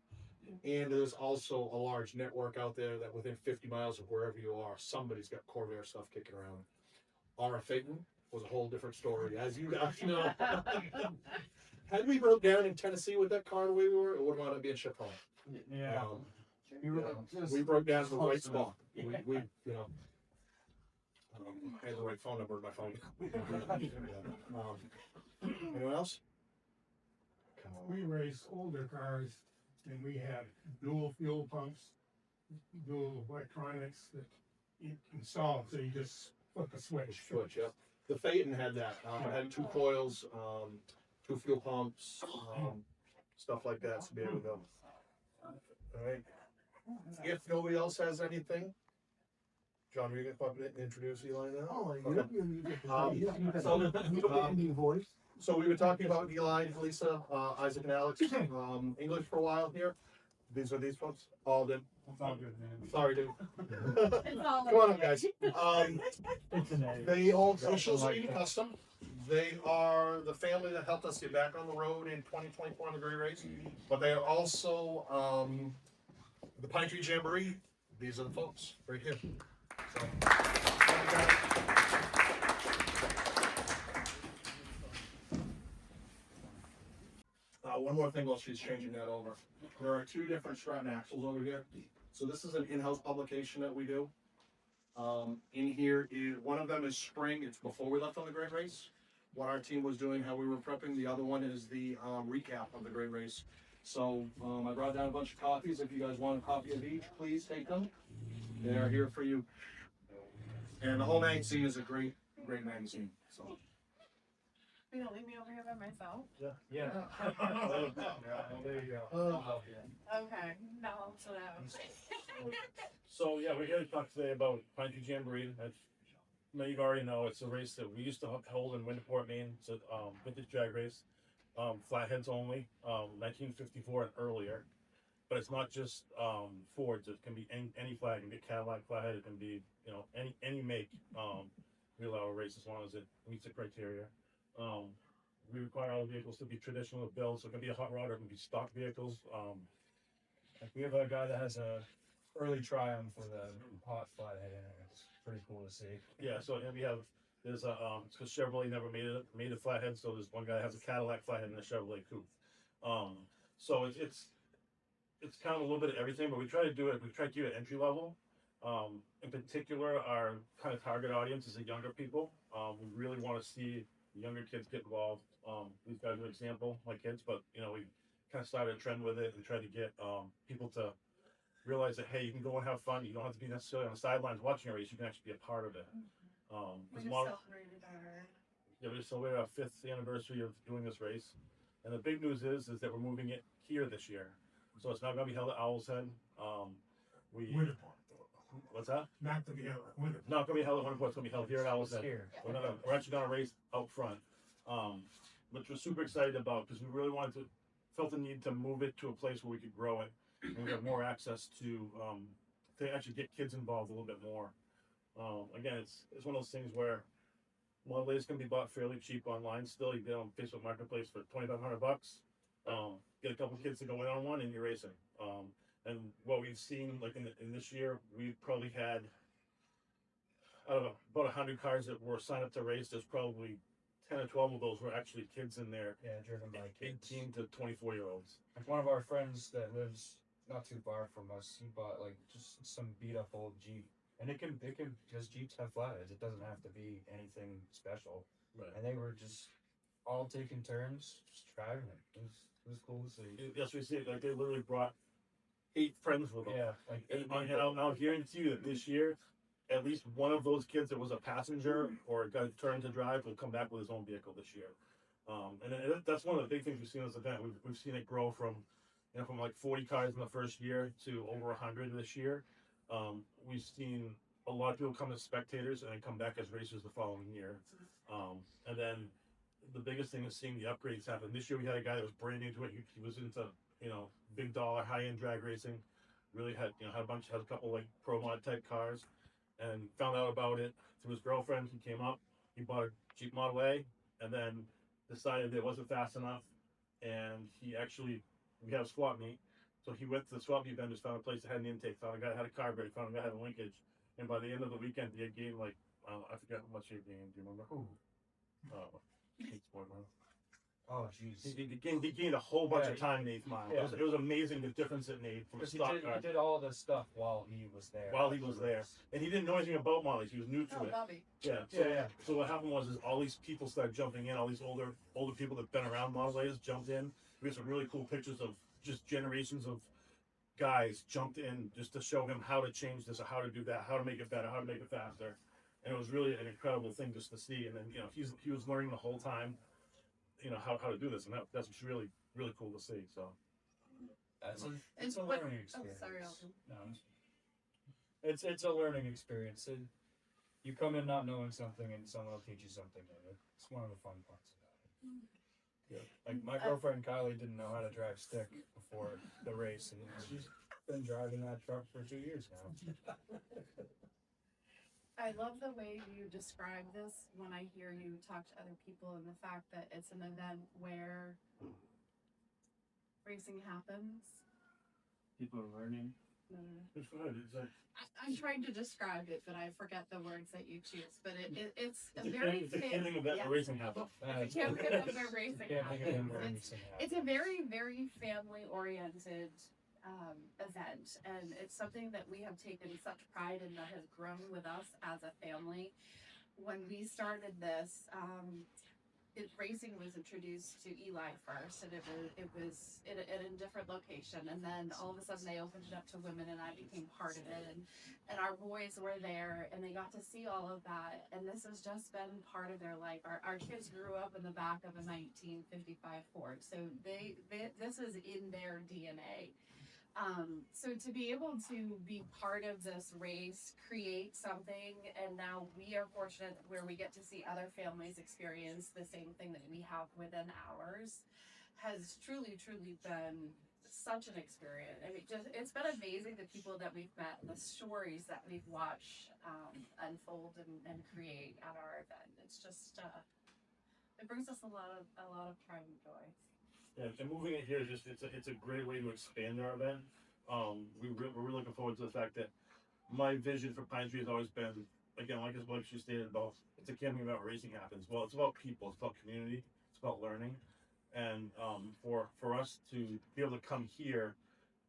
And there's also a large network out there that within 50 miles of wherever you are, somebody's got Corvair stuff kicking around. Our Phaeton was a whole different story, as you guys know. Had we broke down in Tennessee with that car the way we were, it wouldn't want to be shipped home. Yeah. We broke down in the right spot. We I had the right phone number in my phone. Anyone else? We race older cars and we had dual fuel pumps, dual electronics that you install, so you just flip a switch. Yep. The Phaeton had that. It had 2 coils, 2 fuel pumps, stuff like that to be able to go. All right. If nobody else has anything, John, are you going to introduce Eli now? Oh, new voice. So we were talking about Eli, Lisa, Isaac, and Alex. English for a while here. These are these folks. All of them. It's all good, man. Sorry, dude. It's all Come on up, guys. They own Social Security Custom. They are the family that helped us get back on the road in 2024 on the Gray Race. But they are also the Pine Tree Jamboree. These are the folks right here. So, one more thing while she's changing that over. There are 2 different Stratton axles over here. So this is an in-house publication that we do. In here is one of them is spring. It's before we left on the Great Race. What our team was doing, how we were prepping. The other one is the recap of the Great Race. So I brought down a bunch of copies. If you guys want a copy of each, please take them. They are here for you. And the whole magazine is a great magazine. So. You don't leave me over here by myself? Yeah. There you go. Okay, now I'll sit down. So yeah, we're here to talk today about Pine Tree Jamboree. As you already know, it's a race that we used to hold in Winterport, Maine. It's a vintage drag race, flatheads only, 1954 and earlier. But it's not just Fords. It can be any flag. It can be a Cadillac flathead. It can be any make. We allow a race as long as it meets the criteria. We require all the vehicles to be traditional build, so it can be a hot rod or it can be stock vehicles. We have a guy that has a early Triumph with a hot flathead in it. It's pretty cool to see. Yeah, so and we have there's a because Chevrolet never made a flathead, so there's one guy that has a Cadillac flathead and a Chevrolet coupe. So it's kind of a little bit of everything, but we try to do it. We try to keep it entry level. In particular, our kind of target audience is the younger people. We really want to see the younger kids get involved. These guys are an example, my kids, but we kind of started a trend with it and tried to get people to realize that hey, you can go and have fun. You don't have to be necessarily on the sidelines watching a race. You can actually be a part of it. We just celebrated our we celebrated our 5th anniversary of doing this race. And the big news is that we're moving it here this year. So it's not going to be held at Owl's Head. We Winter. What's that? Not to be held at winter. Not going to be held at Winter It's going to be held here at Owl's Head. Here. We're actually going to race out front, which we're super excited about because we really felt the need to move it to a place where we could grow it and we have more access to actually get kids involved a little bit more. Again, it's one of those things where Model A's can be bought fairly cheap online still. You get on Facebook Marketplace for $2,500. Get a couple kids to go in on one and you're racing. And what we've seen, like in this year, we've probably had, I don't know, about 100 cars that were signed up to race. There's probably 10 or 12 of those were actually kids in there. Yeah, driven by kids. 18 to 24-year-olds. Like one of our friends that lives not too far from us, he bought like just some beat up old Jeep. And it can because Jeeps have flatheads. It doesn't have to be anything special. Right. And they were just all taking turns, just driving it. It was cool to see. Yes, we see it. Like they literally brought 8 friends with them. Yeah, like And I'll guarantee you that this year, at least one of those kids that was a passenger or got a turn to drive will come back with his own vehicle this year. That's one of the big things we've seen in this event. We've seen it grow from like 40 cars in the first year to over 100 this year. We've seen a lot of people come as spectators and then come back as racers the following year. And then the biggest thing is seeing the upgrades happen. This year we had a guy that was brand new to it. He was into big dollar high end drag racing. Really had a couple like pro mod type cars, and found out about it through his girlfriend. He came up, he bought a Jeep Model A, and then decided that it wasn't fast enough. And we have a swap meet. So he went to the swap meet vendors, found a place that had an intake, found a guy that had a carburetor, found a guy that had a linkage. And by the end of the weekend, he had gained like, I forget how much he had gained. Do you remember? oh jeez. He gained a whole bunch of time in 8th mile. Yeah. It was amazing the difference it made from a stock car. He did all this stuff while he was there. And he didn't know anything about Molly's. He was new to it. Bobby. Yeah. So what happened was all these people started jumping in. All these older people that've been around Model A's jumped in. We have some really cool pictures of just generations of guys jumped in just to show him how to change this or how to do that, how to make it better, how to make it faster. And it was really an incredible thing just to see. And then he was learning the whole time, how to do this, and that's really really cool to see. So it's a learning experience. Oh, sorry, Alton. No, it's a learning experience. You come in not knowing something, and someone will teach you something new. It's one of the fun parts about it. Yeah. Like my girlfriend Kylie didn't know how to drive stick before the race, and she's been driving that truck for 2 years now. I love the way you describe this when I hear you talk to other people and the fact that it's an event where racing happens. People are learning. it's good. It's like I'm trying to describe it, but I forget the words that you choose. But it's a very it's a camping event where racing happens. It's a camping event where racing happens. It's It's a very, very family-oriented event, and it's something that we have taken such pride in that has grown with us as a family. When we started this, racing was introduced to Eli first, and it was at a different location, and then all of a sudden they opened it up to women, and I became part of it, and our boys were there, and they got to see all of that, and this has just been part of their life. Our kids grew up in the back of a 1955 Ford, so this is in their DNA. So to be able to be part of this race, create something, and now we are fortunate where we get to see other families experience the same thing that we have within ours, has truly, truly been such an experience. I mean, it's been amazing the people that we've met, the stories that we've watched unfold and create at our event. It's just it brings us a lot of pride and joy. Yeah, and moving it here is just it's a great way to expand our event. We're really looking forward to the fact that my vision for Pine Tree has always been, again, like she stated, about it's a camping event where racing happens. Well, it's about people, it's about community, it's about learning, and for us to be able to come here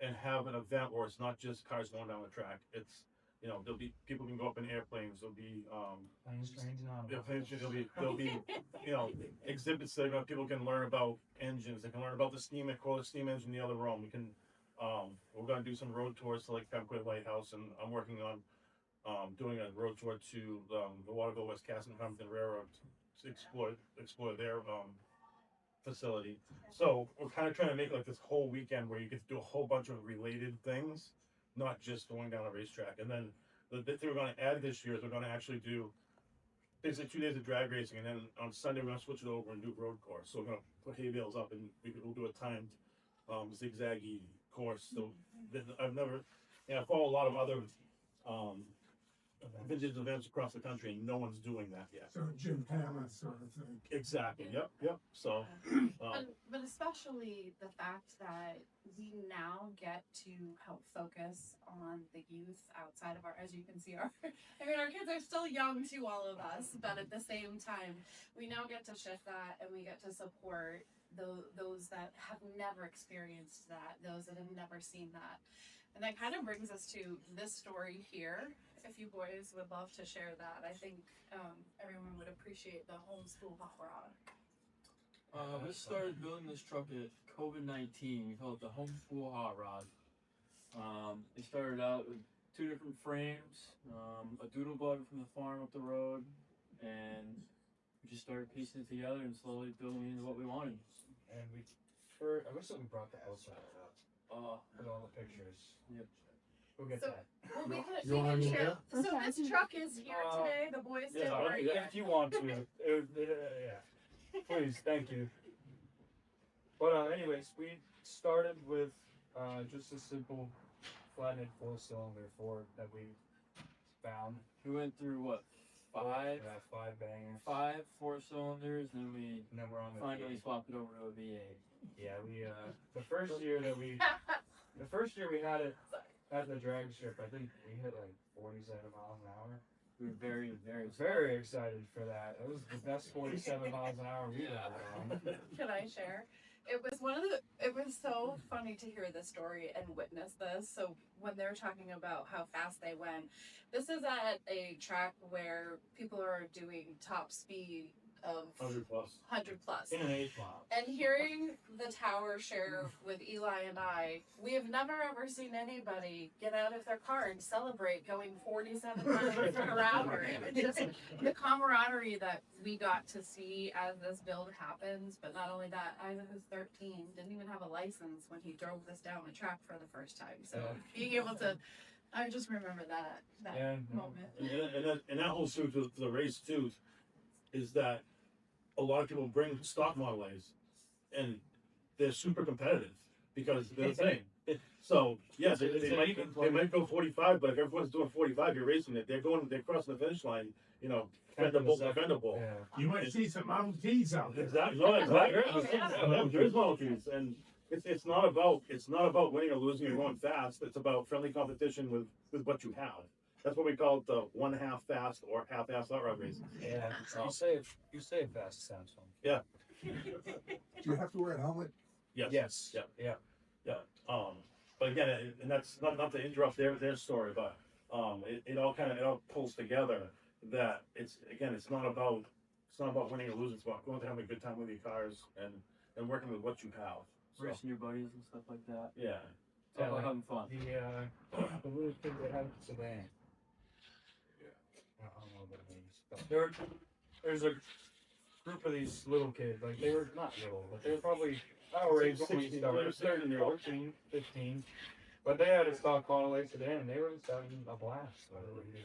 and have an event where it's not just cars going down the track. It's there'll be people can go up in airplanes. There'll be planes, trains, and planes. There'll be exhibits that people can learn about engines. They can learn about the steam engine in the other room. We can we're gonna do some road tours to like Pemquid Lighthouse, and I'm working on doing a road tour to the Waterville West Castle and Railroad to explore their facility. So we're kind of trying to make like this whole weekend where you get to do a whole bunch of related things, not just going down a racetrack. And then the bit that we're going to add this year is we're going to actually do basically 2 days of drag racing, and then on Sunday we're going to switch it over and do road course. So we're going to put hay bales up, and we'll do a timed zigzaggy course. So I've never, I follow a lot of other um, vintage events across the country, and no one's doing that yet. So Jim Hammond sort of thing. Exactly. Yep. So, But especially the fact that we now get to help focus on the youth outside of our, as you can see, our kids are still young to all of us, but at the same time, we now get to shift that and we get to support those that have never experienced that, those that have never seen that. And that kind of brings us to this story here. If you boys would love to share that, I think everyone would appreciate the homeschool hot rod. We started building this truck at COVID-19. We call it the homeschool hot rod. It started out with 2 different frames, a doodle bug from the farm up the road, and we just started piecing it together and slowly building into what we wanted. And I wish that we brought the outside up. With all the pictures. Yep. We'll get So, that. well, we You want can me share. to? So this truck is here today. The boys Yeah, didn't bring it. if you want to, yeah. Please, thank you. But anyways, we started with just a simple flathead 4-cylinder Ford that we found. We went through what, 5 bangers. 5 4-cylinders, and then we're on the finally V8. swapped it over to a V8. Yeah, we the first year we had it at the drag strip, I think we hit like 47 miles an hour. We were very, Very excited for that. It was the best 47 miles an hour we've ever gone. Can I share? It was so funny to hear this story and witness this. So when they're talking about how fast they went, this is at a track where people are doing top speed of 100 plus. 100 plus. In an 8-mile. And hearing the tower share with Eli and I, we have never ever seen anybody get out of their car and celebrate going 47 miles per hour. It's just the camaraderie that we got to see as this build happens. But not only that, Isaac was 13, didn't even have a license when he drove this down the track for the first time. So being able to, I just remember that moment. And that whole suit to the race too is that a lot of people bring stock Model A's, and they're super competitive because they're the same. So yeah, they might go 45, but if everyone's doing 45, you're racing it. They're crossing the finish line. Defendable. Yeah. You might see some Model Ts out there. Exactly. No, exactly. There is Model Ts, and it's not about winning or losing or going fast. It's about friendly competition with what you have. That's what we call it, the 1/2 fast or half-assed hot rod racing. Yeah. You say it fast, it sounds fun. Yeah. Do you have to wear a helmet? Yes. Yeah. But again, and that's not to interrupt their story, but it all pulls together that it's not about winning or losing. It's about going to having a good time with your cars and working with what you have. So, Racing your buddies and stuff like that. yeah. It's all about having fun. The little kid that had the sedan. I don't know what it means. There's a group of these little kids, like they were not little, but they were probably our age when we 16, started, 13, 14, 15. But they had a stock Model A sedan and they were just having a blast. So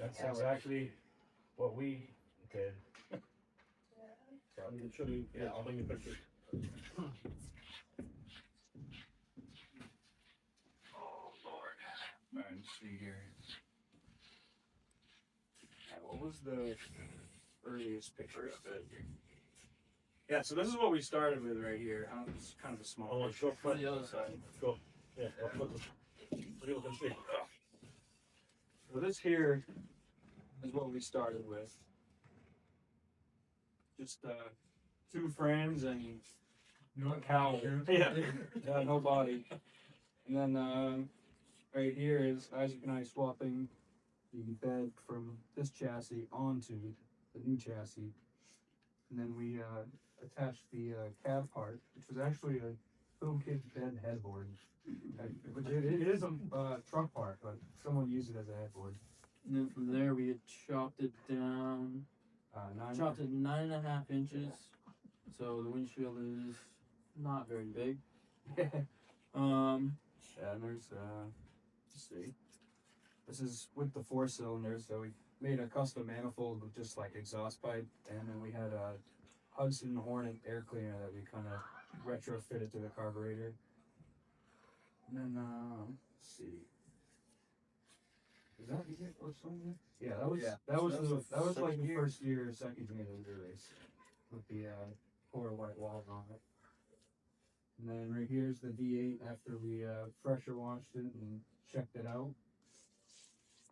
that's exactly what we did. I can show you. Yeah, I'll bring you pictures. Alright, let's see here. What was the earliest picture of it? Yeah, so this is what we started with right here. It's kind of a small. Oh, picture. show front. The other side. Go. Yeah. What do you see? So this here is what we started with. Just 2 frames and a cowl. Yeah. Yeah, no body. And then right here is Isaac and I swapping the bed from this chassis onto the new chassis. And then we attached the cab part, which was actually a little kid's bed headboard. Which it is a truck part, but someone used it as a headboard. And then from there, we had chopped it down. Chopped it 9.5 inches. So the windshield is not very big. Yeah, and there's let's see. This is with the 4 cylinders, so we made a custom manifold with just like exhaust pipe, and then we had a Hudson Hornet air cleaner that we kind of retrofitted to the carburetor. And then let's see. Is that it or something? Yeah, that was like the first year, second year of the race with the 4 white walls on it. And then right here's the V8 after we pressure washed it and checked it out.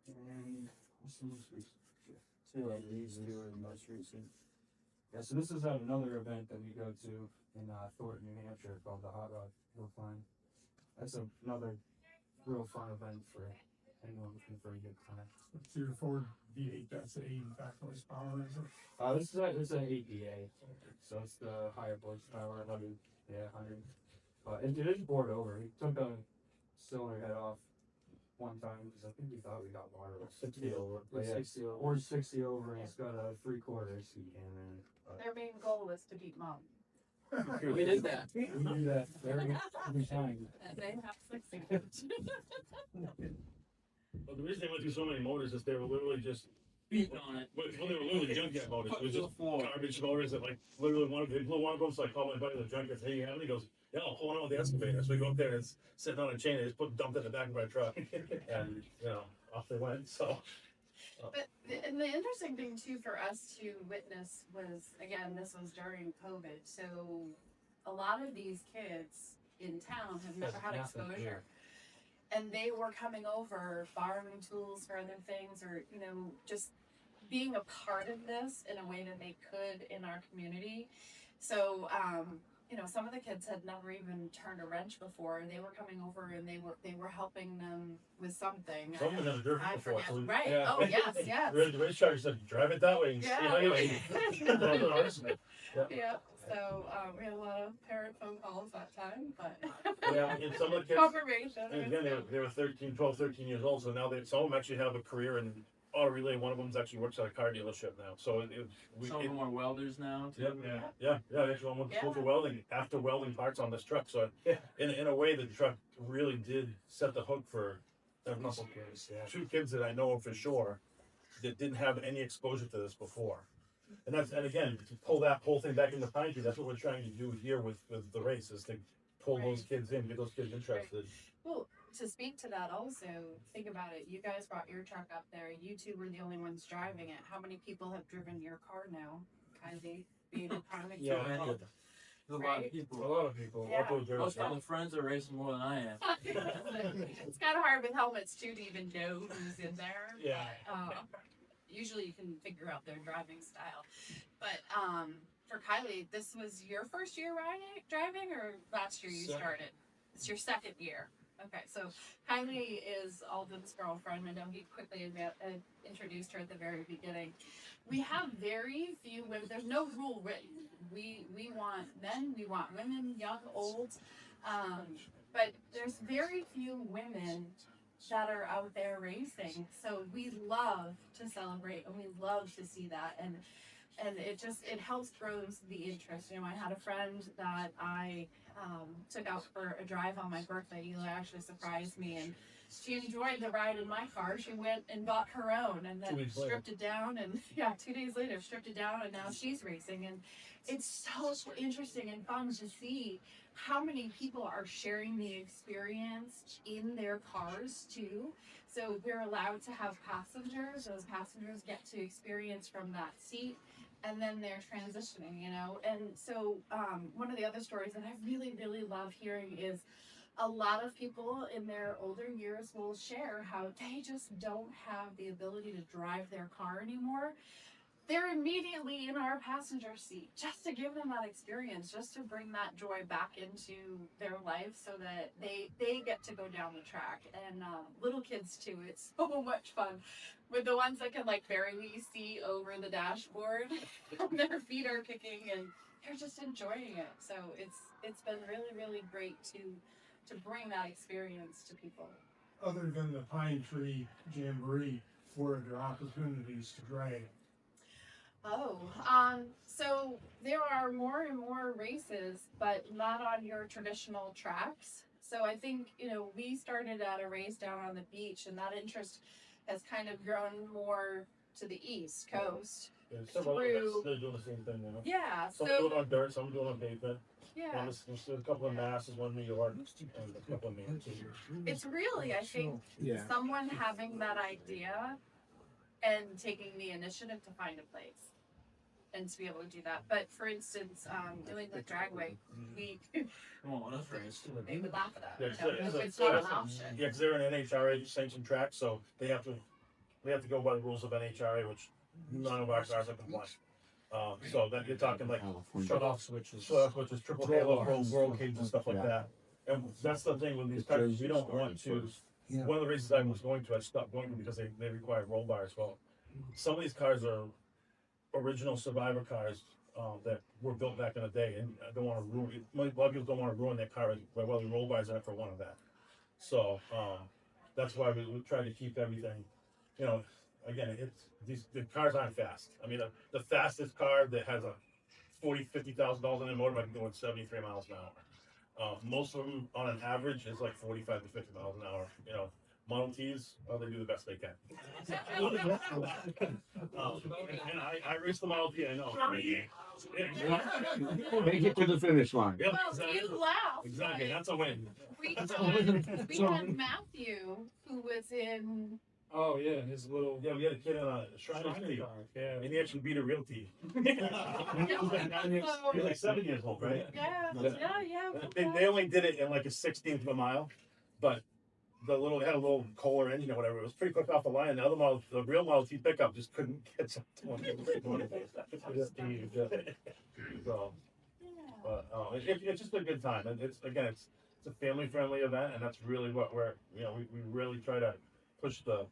And what's the most recent? Two of these two are the most recent. Yeah, so this is at another event that we go to in Thornton, New Hampshire called the Hot Rod Hill Climb. That's another real fun event for anyone looking for a good time. It's your Ford V8, that's the 85 horsepower, is it? This is an 8DA, so it's the higher horsepower, 100, 100. But it is bored over. We took a cylinder head off one time because I think we thought we got water. 60 over. But yeah, 60 over. or 60 over, and it's got a 3/4 seat in it. Their main goal was to beat mom. We did that. We do that every time. And they have 60. Well, the reason they went through so many motors is they were literally just beating on it. Well, they were literally junkyard motors. It was just garbage motors that like literally they blew one of them. So I called my buddy the junkyard. Hey, you have any? He goes, yeah, I'll pull one out with the excavator. So we go up there and it's sitting on a chain. They just dumped it in the back of my truck, and off they went. So. But and the interesting thing too for us to witness was, again, this was during COVID, so a lot of these kids in town have never had exposure. And they were coming over, borrowing tools for other things, or just being a part of this in a way that they could in our community. So some of the kids had never even turned a wrench before, and they were coming over and they were helping them with something. Some of them have driven I before. forget. So we, Right. yeah. Oh yes, yes. The race driver said, drive it that way and Yeah. see how you like. Yeah. So we had a lot of parent phone calls that time, but Yeah, and some of the kids, confirmation. and again, they were 12, 13 years old, so now some of them actually have a career in auto relay. One of them actually works at a car dealership now. So Some of them are welders now too. Yeah. Actually, one went to school for welding after welding parts on this truck. So in a way, the truck really did set the hook for two kids that I know for sure that didn't have any exposure to this before. And again, to pull that whole thing back into Pine Tree, that's what we're trying to do here with the race, is to pull those kids in, get those kids interested. Well, to speak to that also, think about it. You guys brought your truck up there. You two were the only ones driving it. How many people have driven your car now? Kylie, being a prime example. A lot of people. A lot of people. Yeah. Most of my friends are racing more than I am. It's kind of hard with helmets too to even know who's in there. Yeah. Usually you can figure out their driving style. But for Kylie, this was your first year driving, or last year you started? It's your second year. Okay, so Kylie is Alden's girlfriend. I know he quickly introduced her at the very beginning. We have very few women. There's no rule written. We want men, we want women, young, old. But there's very few women that are out there racing. So we love to celebrate and we love to see that. And it helps grows the interest. I had a friend that I took out for a drive on my birthday. Eli actually surprised me, and she enjoyed the ride in my car. She went and bought her own, and then stripped it down, and 2 days later stripped it down, and now she's racing. And it's so interesting and fun to see how many people are sharing the experience in their cars too. So we're allowed to have passengers. Those passengers get to experience from that seat, and then they're transitioning, And so one of the other stories that I really, really love hearing is a lot of people in their older years will share how they just don't have the ability to drive their car anymore. They're immediately in our passenger seat just to give them that experience, just to bring that joy back into their life so that they get to go down the track. And little kids too, it's so much fun with the ones that can barely see over the dashboard. Their feet are kicking and they're just enjoying it. So it's been really, really great to bring that experience to people. Other than the Pine Tree Jamboree, where are there opportunities to drag? Oh, so there are more and more races, but not on your traditional tracks. So I think, we started at a race down on the beach, and that interest has kind of grown more to the East Coast. Yeah, several Through- they're doing the same thing now. Yeah, Some so doing it on dirt, some doing it on pavement. yeah, There's a couple of masses, one in New York, and a couple in Maine too. it's really, I think, someone having that idea and taking the initiative to find a place and to be able to do that. But for instance, doing the dragway, we Come on, that's right. they would laugh at that. Yeah, It's not an option. Yeah, because they're an NHRA sanctioned track, so they have to go by the rules of NHRA, which none of our cars are compliant. So then you're talking like Shut off switches. triple halo, roll cage and stuff like that. And that's the thing with these cars, we don't want to. One of the races I was going to, I stopped going to because they require roll bars. Well, some of these cars are original survivor cars that were built back in the day, and I don't want to ruin. A lot of people don't want to ruin their car by welding roll bars in it for one of that. So that's why we try to keep everything. Again, the cars aren't fast. I mean, the fastest car that has a $50,000 in the motor might be going 73 miles an hour. Most of them, on an average, is like 45 to 50 miles an hour. Model Ts, they do the best they can. And I race the Model T, I know. Make it to the finish line. Yep, Well, exactly. you laugh. Exactly, that's a win. We had Matthew, who was in. Oh yeah, his little. Yeah, we had a kid on a Shriner T, Yeah. and he actually beat a real T. He was like 7 years old, right? Yeah. They only did it in like a 16th of a mile, but it had a little Kohler engine or whatever. It was pretty quick off the line. The real Model T pickup just couldn't catch up to him. So, but it's just a good time, and it's a family friendly event, and that's really what we really try to push the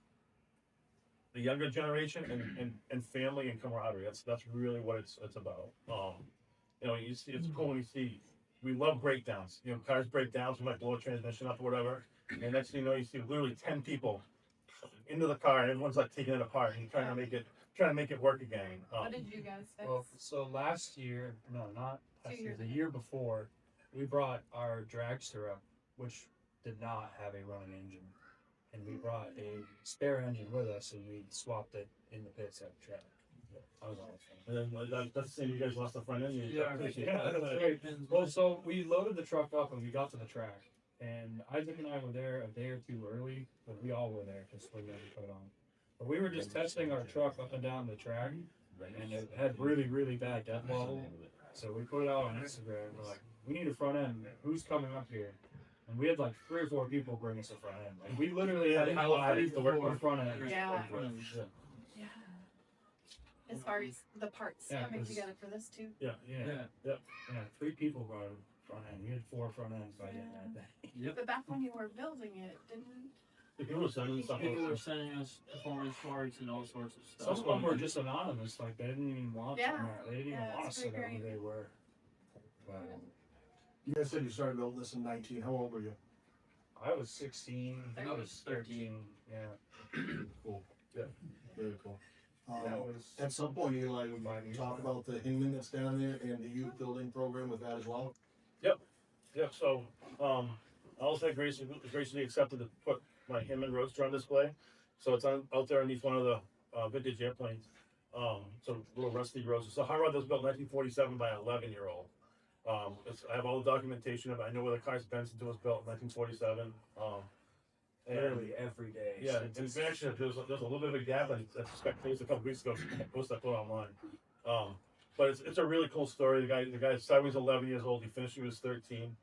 younger generation and family and camaraderie. That's really what it's about. You see, it's cool when you see. We love breakdowns. Cars break down, so we might blow a transmission up or whatever. And next thing you see literally 10 people into the car, and everyone's like taking it apart and trying to make it work again. What did you guys fix? Well, so last year, no, not last 2 year, years the ago. year before, we brought our dragster up, which did not have a running engine, and we brought a spare engine with us, and we swapped it in the pits at the track. That was awesome. And then that's the same. You guys lost the front end. Yeah, that's right. Well, so we loaded the truck up and we got to the track, and Isaac and I were there a day or two early, but we all were there because we never put it on. But we were just testing our truck up and down the track, and it had really, really bad death level. So we put it out on Instagram. We're like, we need a front end. Who's coming up here? And we had like 3 or 4 people bring us a front end. Like we literally had 5 to work with front ends. Yeah. Yeah. As far as the parts Yeah, coming 'cause- together for this too. Yeah. Yeah, 3 people brought a front end. We had 4 front ends by the end of that day. But back when you were building it, didn't. The people were sending stuff. People were sending us performance parts and all sorts of stuff. Some of them were just anonymous, like they didn't even want Yeah. to. They didn't even Yeah, want it's to say pretty who great. they were. But You guys said you started building this in 19. How old were you? I was 16. I was 13. Yeah. Cool. Yeah. Very cool. That was At some point, you talk about the Hinman that's down there and the youth building program with that as well. Yeah, so I also had graciously accepted to put my Hinman Roadster on display. So it's out there underneath one of the vintage airplanes. So a little rusty roadster. So hot rod that was built in 1947 by an 11-year-old. I have all the documentation of it. I know where the car's Benson was built in 1947. literally every day. Yeah, since and actually there's a little bit of a gap. I suspect a couple weeks ago. Post I put online. But it's a really cool story. The guy said he was 11 years old. He finished when he was 13.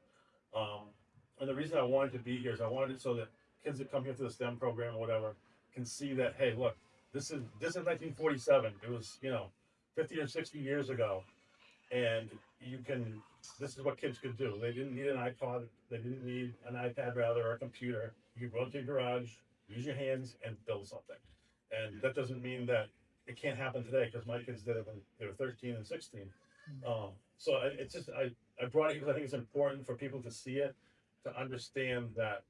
And the reason I wanted to be here is I wanted it so that kids that come here to the STEM program or whatever can see that, hey, look, this is 1947. It was 50 or 60 years ago, and this is what kids could do. They didn't need an iPod. They didn't need an iPad rather, or a computer. You could go to your garage, use your hands, and build something. And that doesn't mean that it can't happen today, because my kids did it when they were 13 and 16. So I brought it because I think it's important for people to see it, to understand that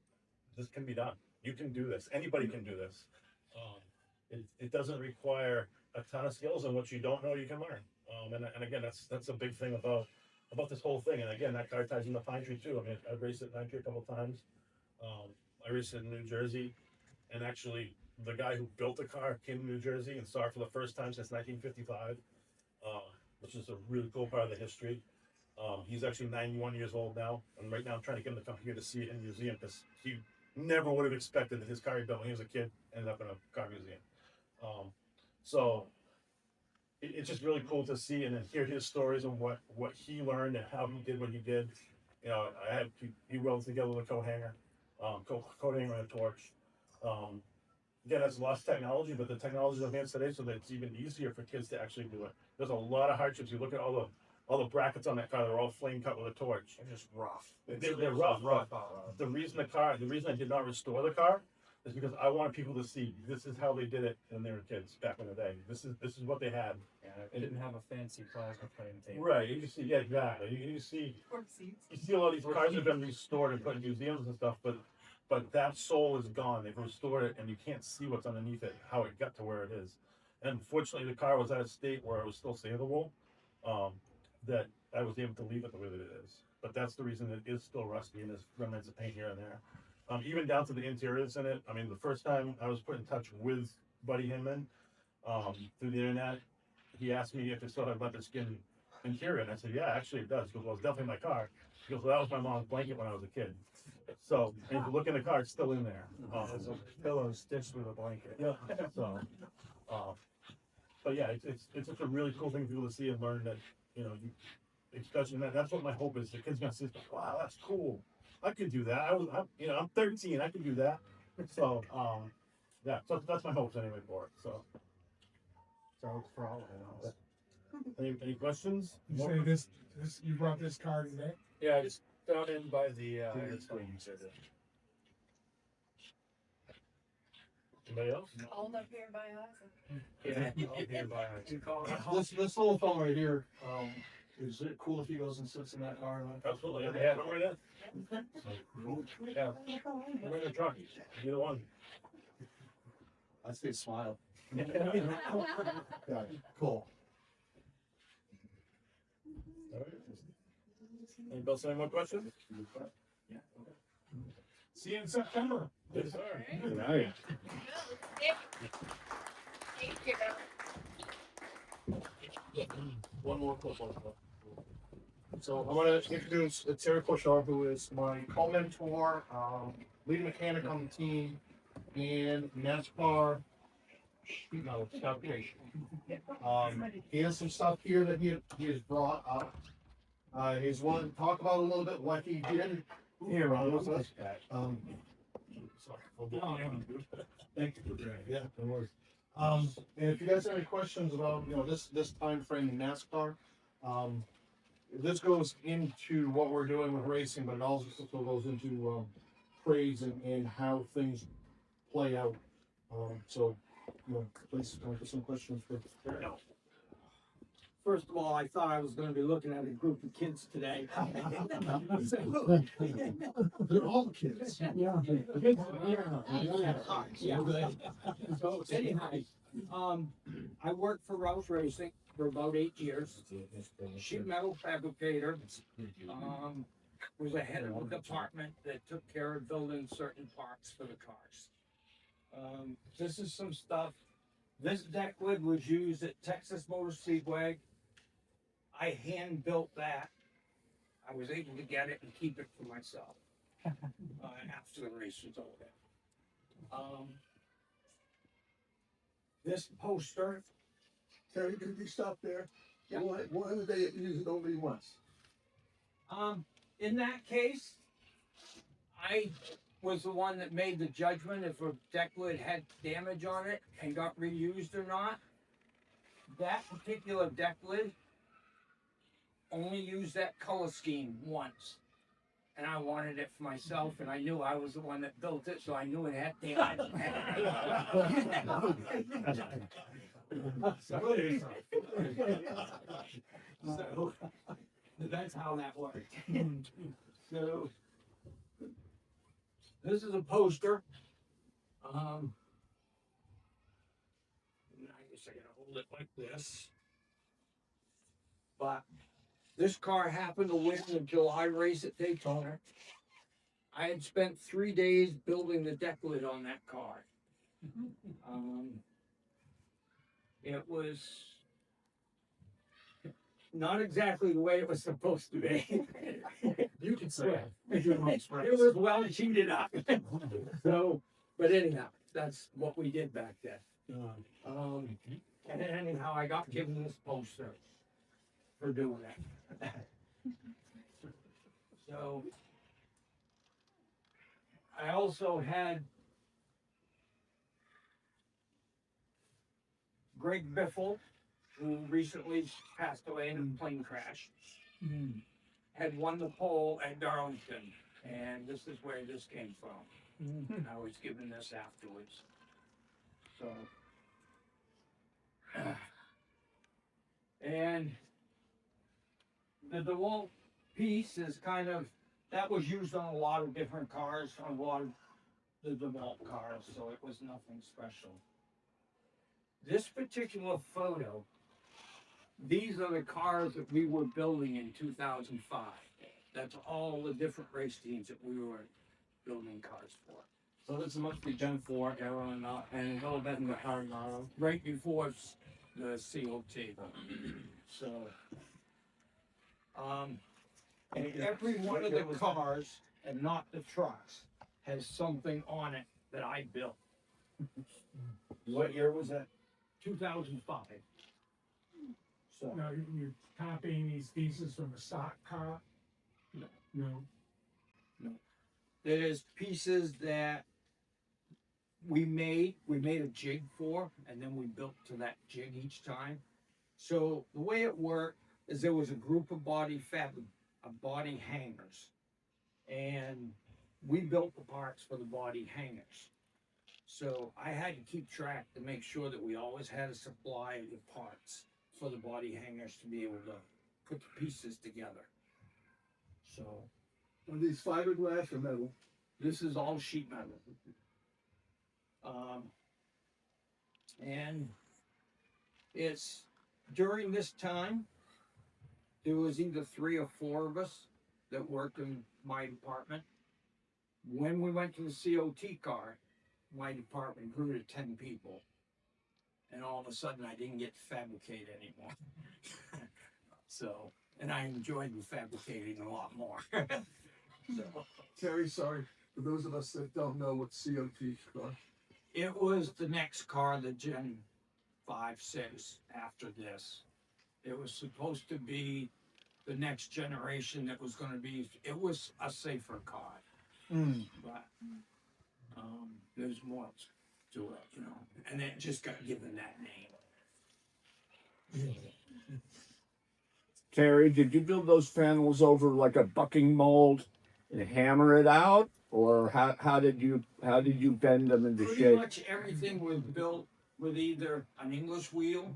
this can be done. You can do this. Anybody can do this. It doesn't require a ton of skills, and what you don't know, you can learn. And again, that's a big thing about this whole thing. And again, that car ties into Pine Tree too. I mean, I've raced at Pine Tree a couple times. I raced it in New Jersey, and actually, the guy who built the car came to New Jersey and saw it for the first time since 1955, which is a really cool part of the history. He's actually 91 years old now, and right now I'm trying to get him to come here to see it in the museum because he never would have expected that his car he built when he was a kid ended up in a car museum. So it's just really cool to see and then hear his stories and what he learned and how he did what he did. You know, he welded together with a coat hanger, coat hanger and a torch. Again, that's lost technology, but the technology is advanced today, so that it's even easier for kids to actually do it. There's a lot of hardships. You look at all the brackets on that car; they're all flame cut with a torch. They're just rough. They're rough. The reason I did not restore the car is because I wanted people to see this is how they did it when they were kids back in the day. This is what they had. Yeah, it didn't have a fancy plasma cutting table. Right. You see, yeah, exactly. You see a lot of these cars have been restored and put in museums and stuff, but that soul is gone. They've restored it, and you can't see what's underneath it, how it got to where it is. And fortunately, the car was at a state where it was still savable, that I was able to leave it the way that it is. But that's the reason it is still rusty and there's remnants of paint here and there. Even down to the interiors in it. I mean, the first time I was put in touch with Buddy Hinman through the internet, he asked me if it still had leather skin interior, and I said, yeah, actually it does. He goes, well, it's definitely my car. He goes, well, that was my mom's blanket when I was a kid. So, and if you look in the car, it's still in there. There's a pillow stitched with a blanket. Yeah. So, but yeah, it's just a really cool thing for people to see and learn that, you know, especially that's what my hope is. The kids gonna see, wow, that's cool. I could do that. I'm 13. I could do that. So, yeah. So that's my hopes anyway for it. So for all of us. Any questions? You say this, you brought this car today? Yeah, I just found in by the Anybody else? All up here by us. Yeah, I'll be by This little phone right here, is it cool if he goes and sits in that car? Absolutely. Yeah, don't worry that. Yeah. We're in the truck. Either one. I say smile. Yeah. Yeah, cool. All right. Anybody else have any more questions? Yeah. See you in September. Yes, sir. Nice. Thank you. One more quick one. So I'm going to introduce Terry Poshar, who is my co-mentor, lead mechanic on the team, and NASCAR sheet metal fabrication. He has some stuff here that he has brought up. He's willing to talk about a little bit what he did here. Sorry. Thank you. Yeah, no worries. And if you guys have any questions about this time frame in NASCAR, this goes into what we're doing with racing, but it also goes into praise and how things play out. So, please for some questions for Terry. First of all, I thought I was going to be looking at a group of kids today. They're all kids. Yeah. So anyhow, I worked for Rouse Racing for about 8 years. Sheet metal fabricator. Was the head of a department that took care of building certain parts for the cars. This is some stuff. This deck lid was used at Texas Motor Speedway. I hand built that. I was able to get it and keep it for myself after the race was over. This poster. Terry, could you stop there? Yeah. Why did they use it only once? In that case, I was the one that made the judgment if a deck lid had damage on it and got reused or not. That particular deck lid only used that color scheme once. And I wanted it for myself, and I knew I was the one that built it, so I knew it had damage. So that's how that worked. So this is a poster. I guess I gotta hold it like this. But this car happened to win the July race at Daytona. I had spent 3 days building the deck lid on that car. It was not exactly the way it was supposed to be. You can say it. It was well cheated up. So, but anyhow, that's what we did back then. And anyhow, I got given this poster for doing that. So, I also had Greg Biffle, who recently passed away in a plane crash, had won the pole at Darlington, and this is where this came from. I was given this afterwards. So, and the DeWalt piece is kind of, that was used on a lot of different cars, on a lot of the DeWalt cars, so it was nothing special. This particular photo, these are the cars that we were building in 2005. That's all the different race teams that we were building cars for. So this must be Gen 4 era and a little bit in the Arenado. Right before the COT. So, and every one of the cars, and not the trucks, has something on it that I built. What year was that? 2005. So, Now, you're copying these pieces from a stock car? No. No. there's pieces that we made a jig for, and then we built to that jig each time. So the way it worked is there was a group of body hangers, and we built the parts for the body hangers. So I had to keep track to make sure that we always had a supply of the parts for the body hangers to be able to put the pieces together. So Are these fiberglass or metal? this is all sheet metal. And it's during this time, there was either 3 or 4 of us that worked in my department. When we went to the COT car, my department grew to 10 people. And all of a sudden I didn't get to fabricate anymore. So, and I enjoyed the fabricating a lot more. So, Terry, sorry, for those of us that don't know what COT are. it was the next car, the Gen 5, 6 after this. It was supposed to be the next generation that was going to be, it was a safer car. But there's more to it, you know, and it just got given that name. Terry, did you build those panels over like a bucking mold and hammer it out, or how did you bend them into Pretty shape? much everything was built with either an English wheel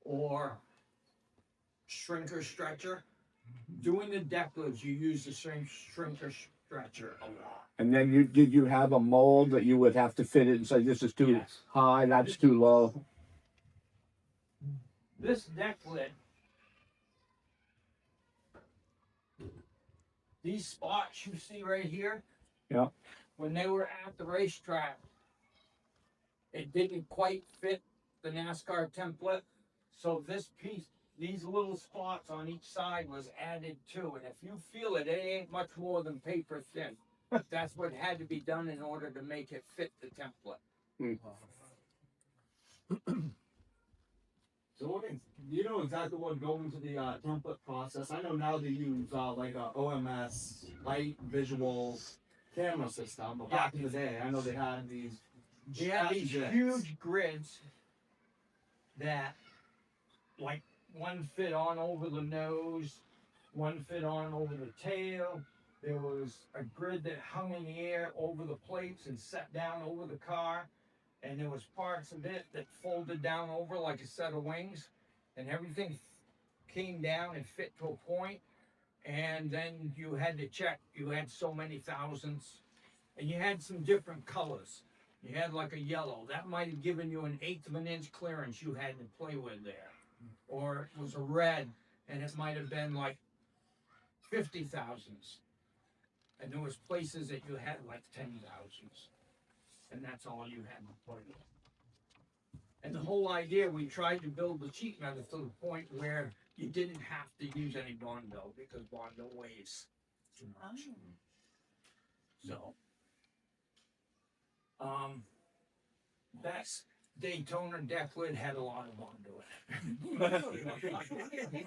or shrinker stretcher. Doing the deck lids, you use the same shrinker stretcher a lot. And then did you have a mold that you would have to fit it and say this is too Yes. high, that's too low? This deck lid, these spots you see right here, Yeah. when they were at the racetrack, it didn't quite fit the NASCAR template. So this piece, these little spots on each side was added to. And if you feel it, it ain't much more than paper thin. That's what had to be done in order to make it fit the template. So you know exactly what goes into the template process. I know now they use like a OMS light visual camera system, but back in the day, I know they had these. We had these jigs. huge grids that, like, one fit on over the nose, one fit on over the tail. There was a grid that hung in the air over the plates and set down over the car. And there was parts of it that folded down over like a set of wings. And everything came down and fit to a point. And then you had to check, you had so many thousands. And you had some different colors. You had like a yellow. That might have given you an 1/8 of an inch clearance you had to play with there. Or it was a red, and it might have been like 50 thousandths. And there was places that you had like 10 thousandths. And that's all you had to play with. And the whole idea, we tried to build the sheet metal to the point where you didn't have to use any Bondo because Bondo weighs too much. So, that's Daytona deck lid had a lot of Bondo in it.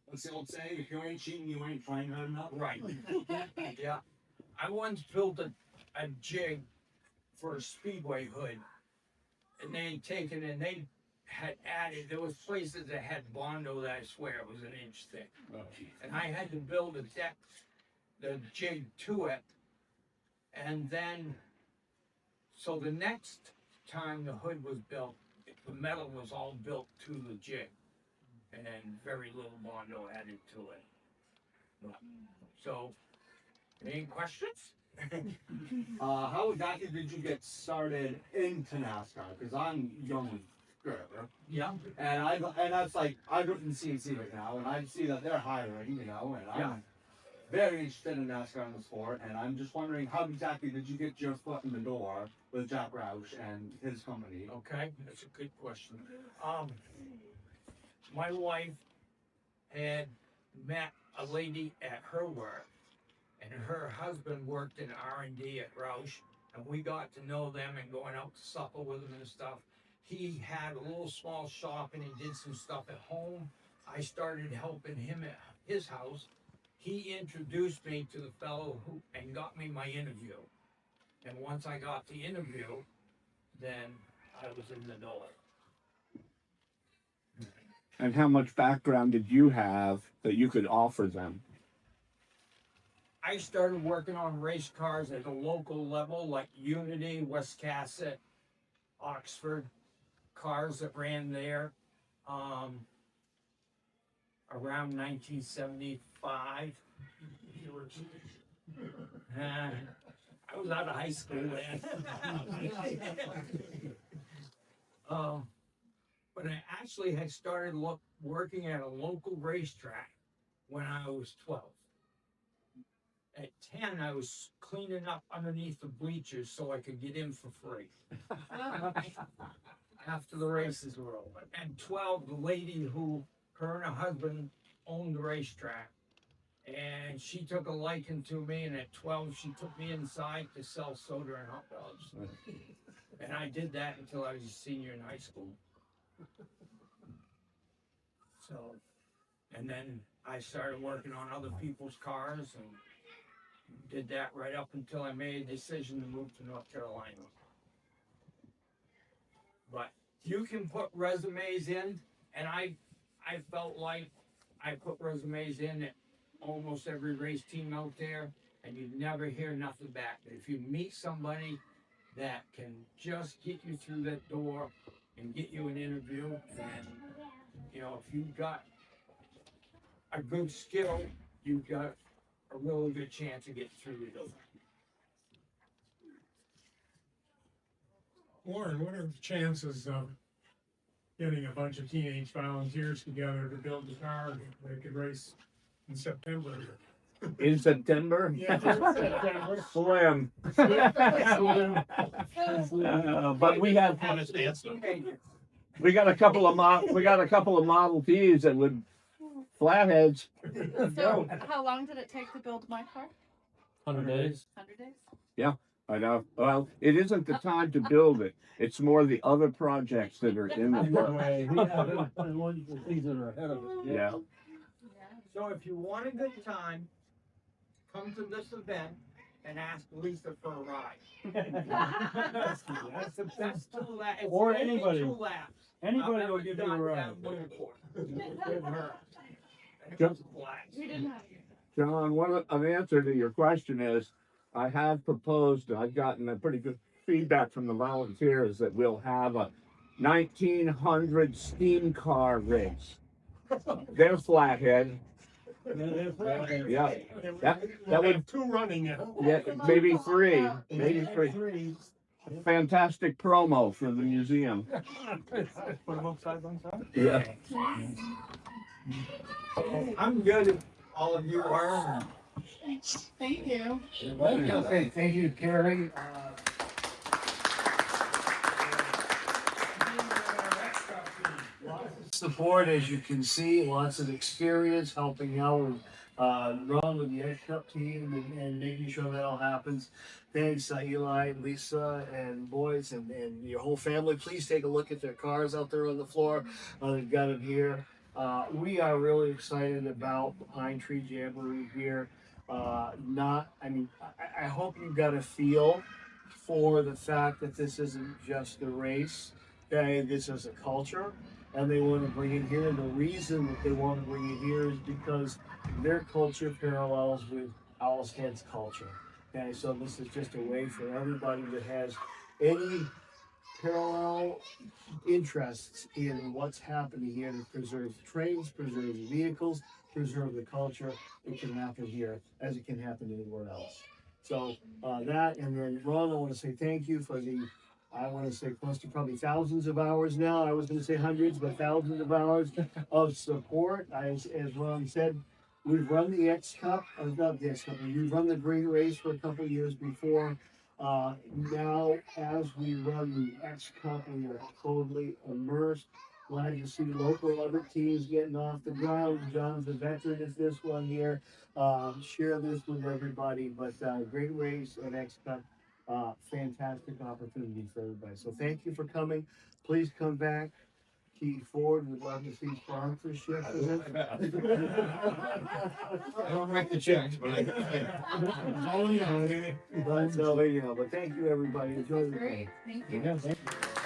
What's the old saying? If you ain't cheating, you ain't trying hard enough. Right. Yeah. I once built a jig for a speedway hood, and they had taken and they had added. There was places that had Bondo that I swear was an inch thick, and I had to build a deck, the jig to it, and then so the next time the hood was built, the metal was all built to the jig, and very little Bondo added to it. So, any questions? How exactly did you get started into NASCAR? Because I'm young driver. Yeah. And that's like I work in CNC right now, and I see that they're hiring, you know, and I'm very interested in NASCAR and the sport, and I'm just wondering how exactly did you get your foot in the door with Jack Roush and his company? Okay, that's a good question. My wife had met a lady at her work, and her husband worked in R&D at Roush, and we got to know them and going out to supper with them and stuff. He had a little small shop and he did some stuff at home. I started helping him at his house. He introduced me to the fellow who and got me my interview. And once I got the interview, then I was in the door. And how much background did you have that you could offer them? I started working on race cars at a local level, like Unity, Westcasset, Oxford, cars that ran there around 1975. I was out of high school then. But I actually had started working at a local racetrack when I was 12. At 10, I was cleaning up underneath the bleachers so I could get in for free. After the races were over. And 12, the lady who, her and her husband owned the racetrack. And she took a liking to me, and at 12, she took me inside to sell soda and hot dogs. And I did that until I was a senior in high school. So, and then I started working on other people's cars and did that right up until I made a decision to move to North Carolina. But you can put resumes in, and I felt like I put resumes in at almost every race team out there, and you never hear nothing back. But if you meet somebody that can just get you through that door and get you an interview, then, you know, if you've got a good skill, you've got a really good chance of getting through the door. Warren, what are the chances of getting a bunch of teenage volunteers together to build a car that they could race in September? In September? Yeah, September. Slim. But we have Honest answer. we got a couple of Model Ts that would flatheads. So, how long did it take to build my car? 100 days. 100 days? Yeah, I know. Well, it isn't the time to build it. It's more the other projects that are in the works. Things that are ahead of us. Yeah. So if you want a good time, come to this event and ask Lisa for a ride. That's the best 2 laps. Or It's only anybody. 2 laps. Anybody I've will ever give you a done ride. that Winterport with her. And it Yep. was a blast. We didn't have John, an answer to your question is, I have proposed, I've gotten a pretty good feedback from the volunteers that we'll have a 1900 steam car race. They're flathead. Yeah, that would, two running it. yeah, maybe three, maybe three. Fantastic promo for the museum. Put them both side by side. Yeah. I'm good if all of you are. Thank you. Okay, thank you, Carrie. Support, as you can see, lots of experience helping out with Ron with the X Cup team and making sure that all happens. Thanks, Eli, Lisa, and boys, and your whole family. Please take a look at their cars out there on the floor. They've got them here. We are really excited about the Pine Tree Jamboree here. I hope you got a feel for the fact that this isn't just a race. Okay, this is a culture, and they want to bring it here. And the reason that they want to bring it here is because their culture parallels with Owl's Head's culture. Okay, so this is just a way for everybody that has any parallel interests in what's happening here to preserve the trains, preserve the vehicles, preserve the culture. It can happen here as it can happen anywhere else. So that, and then Ron, I want to say thank you for the, I want to say close to probably thousands of hours now. I was going to say hundreds, but thousands of hours of support. As Ron said, we've run the X Cup, or not the X Cup, we've run the Great Race for a couple of years before. Now, as we run the X Cup, we are totally immersed. Glad to see local other teams getting off the ground. John's a veteran of this one here. Share this with everybody. But great race and X Cup, fantastic opportunity for everybody. So thank you for coming. Please come back. Key Ford would love to see sponsorship for this. I don't write the checks, but I. But thank you everybody. Enjoy the day. Great. Thank you. Yeah, thank you.